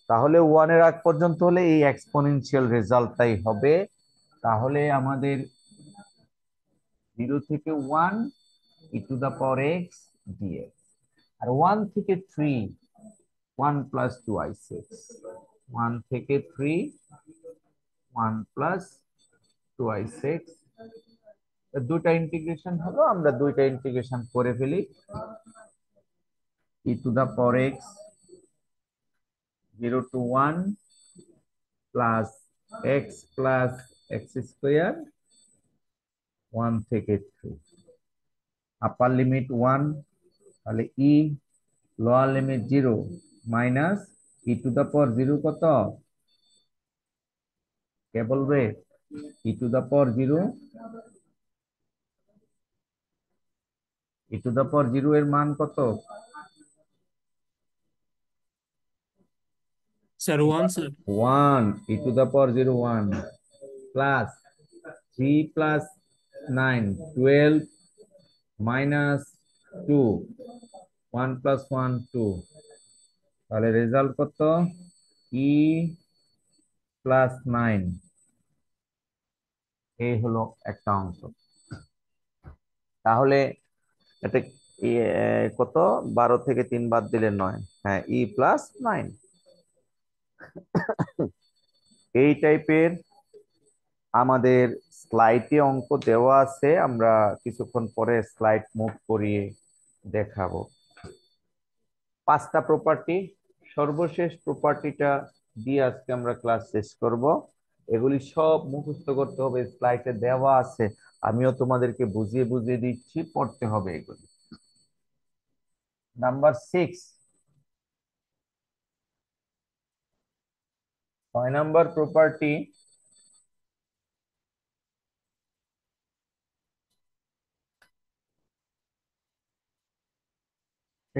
তাহলে 1 এর আগ পর্যন্ত হলে এই এক্সপোনেনশিয়াল রেজাল্টটাই হবে। তাহলে আমাদের 0 থেকে 1 e to the power x dx, আর 1 থেকে 3 1 প্লাস 2i6, 1 থেকে 3 1 প্লাস 2i6। দুটা ইন্টিগ্রেশন হলো, আমরা দুইটা ইন্টিগ্রেশন করে ফেলি। E to the power x 0 to 1 plus x plus x square 1 থেকে 3, আপার লিমিট 1, তাহলে e lower limit 0 minus e to the power 0 কত? কে বলবে? ই to the power 0, E to the power 0 এর মান কত? Sir 1 sir. 1 e to the power 0 1 plus 3 plus 9 12 minus 2 1 plus 1 2। তাহলে result কত? E plus 9। এই হলো একটা অংশ। তাহলে এটা কত? 12 থেকে 3 বাদ দিলে 9। হ্যাঁ, ই প্লাস 9। এই টাইপের আমাদের স্লাইডে অঙ্ক দেওয়া আছে, আমরা কিছুক্ষণ পরে স্লাইড মুভ করিয়ে দেখাবো। 5টা প্রপার্টি, সর্বশেষ প্রপার্টিটা দিয়ে আজকে আমরা ক্লাস শেষ করব। এগুলি সব মুখস্থ করতে হবে, স্লাইডে দেওয়া আছে, আমিও তোমাদেরকে বুঝিয়ে বুঝিয়ে দিচ্ছি, পড়তে হবে এগুলি। নাম্বার 6, 6 নাম্বার প্রপার্টি,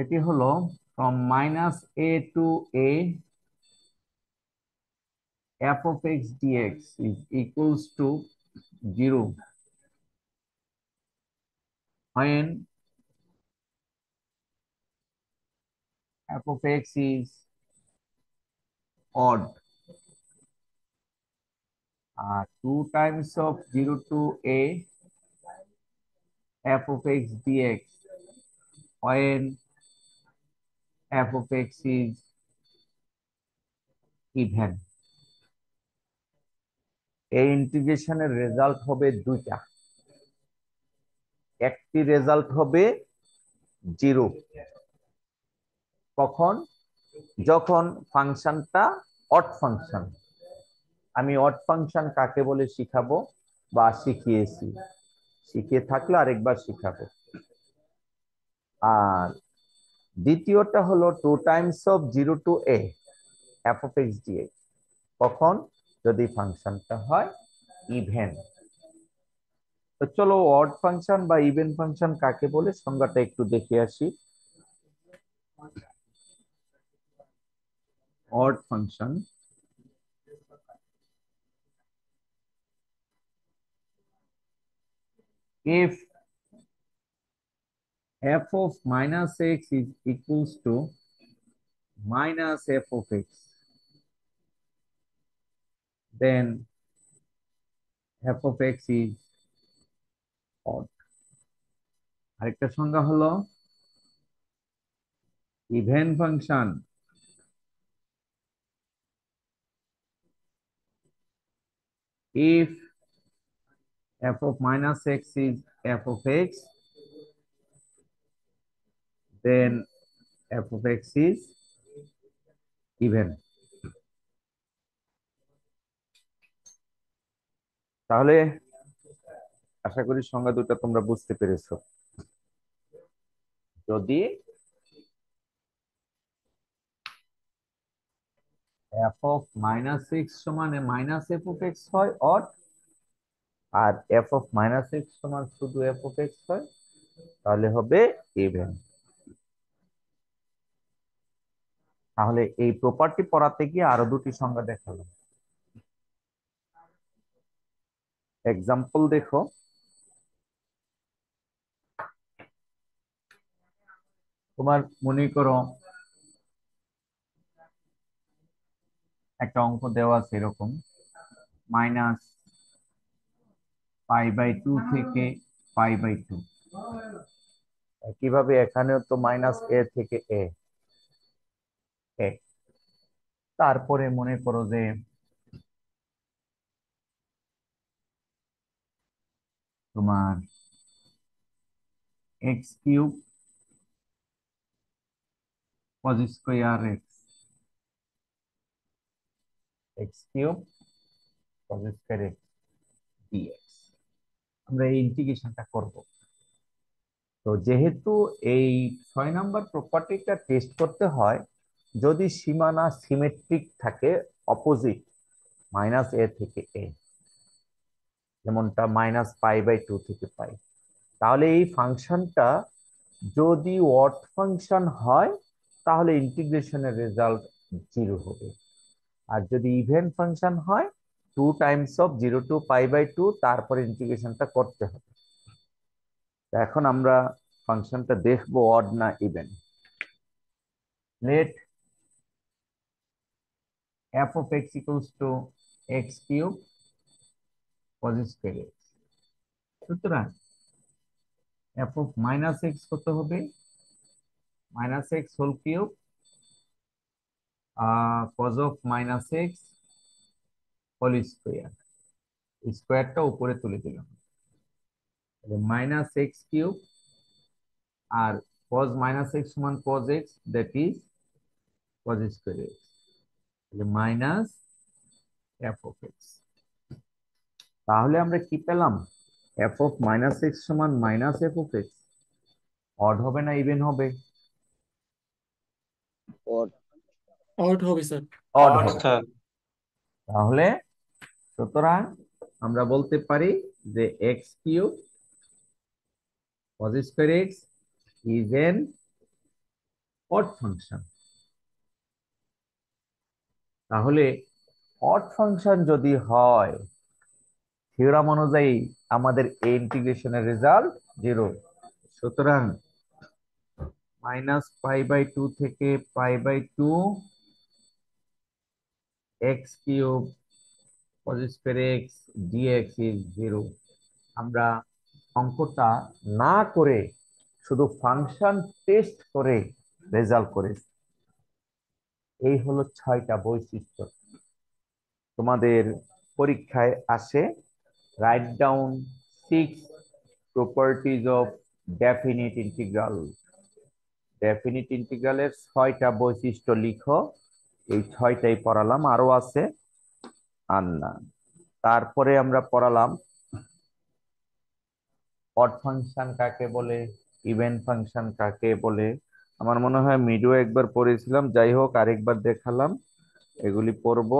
এটি হলো from -a to a f of x dx is equals to 0 when f of x is odd। 2 times of 0 to a f of x dx when f of x is even। এই ইন্টিগ্রেশনের result হবে দুইটা। একটি result হবে 0 কখন, যখন ফাংশনটা odd function. আমি অড ফাংশন কাকে বলে শিখাবো বা শিখিয়েছি, শিখিয়ে থাকলে আরেকবার শিখাবো। আর দ্বিতীয়টা হলো 2 Times of 0 to a f of x dx, কখন, যদি ফাংশনটা হয় ইভেন। তো চলো অড ফাংশন বা ইভেন ফাংশন কাকে বলে সংজ্ঞাটা একটু দেখে আসি। odd function if f of minus x is equals to minus f of x, then f of x is odd. আরেকটা সংজ্ঞা হলো even function if f of minus x is f of x, then f of x is even. তাহলে আশা করি সংজ্ঞা দুটো তোমরা বুঝতে পেরেছো। যদি f of minus x সমান minus f of x হয় অড, আর f of minus x সমান শুধু f of x হয়, তাহলে হবে ইভেন। তাহলে এই প্রপার্টি পড়াতে গিয়ে আরো দুটি সংজ্ঞা দেখালাম। এক্সাম্পল দেখো, তোমার মনে করো একটা অঙ্ক দেওয়া আছে এরকম, মাইনাস π/2 থেকে π/2। কিভাবে এখানেও তো মাইনাস এ থেকে এ, তারপরে মনে করো যে তোমার x cube cos square x cube cos square x d x. আমরা এই ইন্টিগ্রেশনটা করব। তো যেহেতু এই 6 নাম্বার প্রপার্টিটা টেস্ট করতে হয় যদি সীমানা সিমেট্রিক থাকে, অপোজিট মাইনাস এ থেকে এ, যেমনটা মাইনাস π/2 থেকে পাই, তাহলে এই ফাংশনটা যদি অড ফাংশন হয় তাহলে ইন্টিগ্রেশনের রেজাল্ট 0 হবে, আর যদি ইভেন ফাংশন হয় 2 টাইমস অফ 0 টু π/2, তারপরে ইন্টিগ্রেশনটা করতে হবে। এখন আমরা ফাংশনটা দেখবো অড না even. Let f of x equals to x cube cos square x। সুতরাং f of minus x কত হবে? minus x whole cube cos of minus x whole square, স্কয়ারটা উপরে তুলে দিলাম, মাইনাস এক্স কিউব আর cos minus x সমান cos x, that is cos square x, minus f of x। তাহলে আমরা কি পেলাম? f of minus x সমান minus f of x। Odd হবে না ইভেন হবে? অড হবে স্যার। অড হবে। তাহলে সুতরাং আমরা বলতে পারি যে x cube cos square x is an odd function. তাহলে অড ফাংশন যদি হয়, থিওরাম অনুযায়ী আমাদের এই ইন্টিগ্রেশনের রেজাল্ট 0। সুতরাং মাইনাস π/2 থেকে π/2 x cube cos square x dx is 0। আমরা অঙ্কটা না করে শুধু ফাংশন টেস্ট করে রেজাল্ট করেছি। এই হলো 6টা বৈশিষ্ট্য তোমাদের পরীক্ষায় আসে। Write down 6 properties of definite integral. Definite ইন্টিগ্রালের 6টা বৈশিষ্ট্য লিখো। এই 6টাই পড়ালাম, আরো আছে আর না। তারপরে আমরা পড়ালাম অড ফাংশন কাকে বলে, ইভেন ফাংশন কাকে বলে। আমার মনে হয় মিডিও একবার পড়েছিলাম, যাই হোক আরেকবার দেখালাম। এগুলি পড়ব।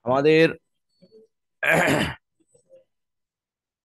আমাদের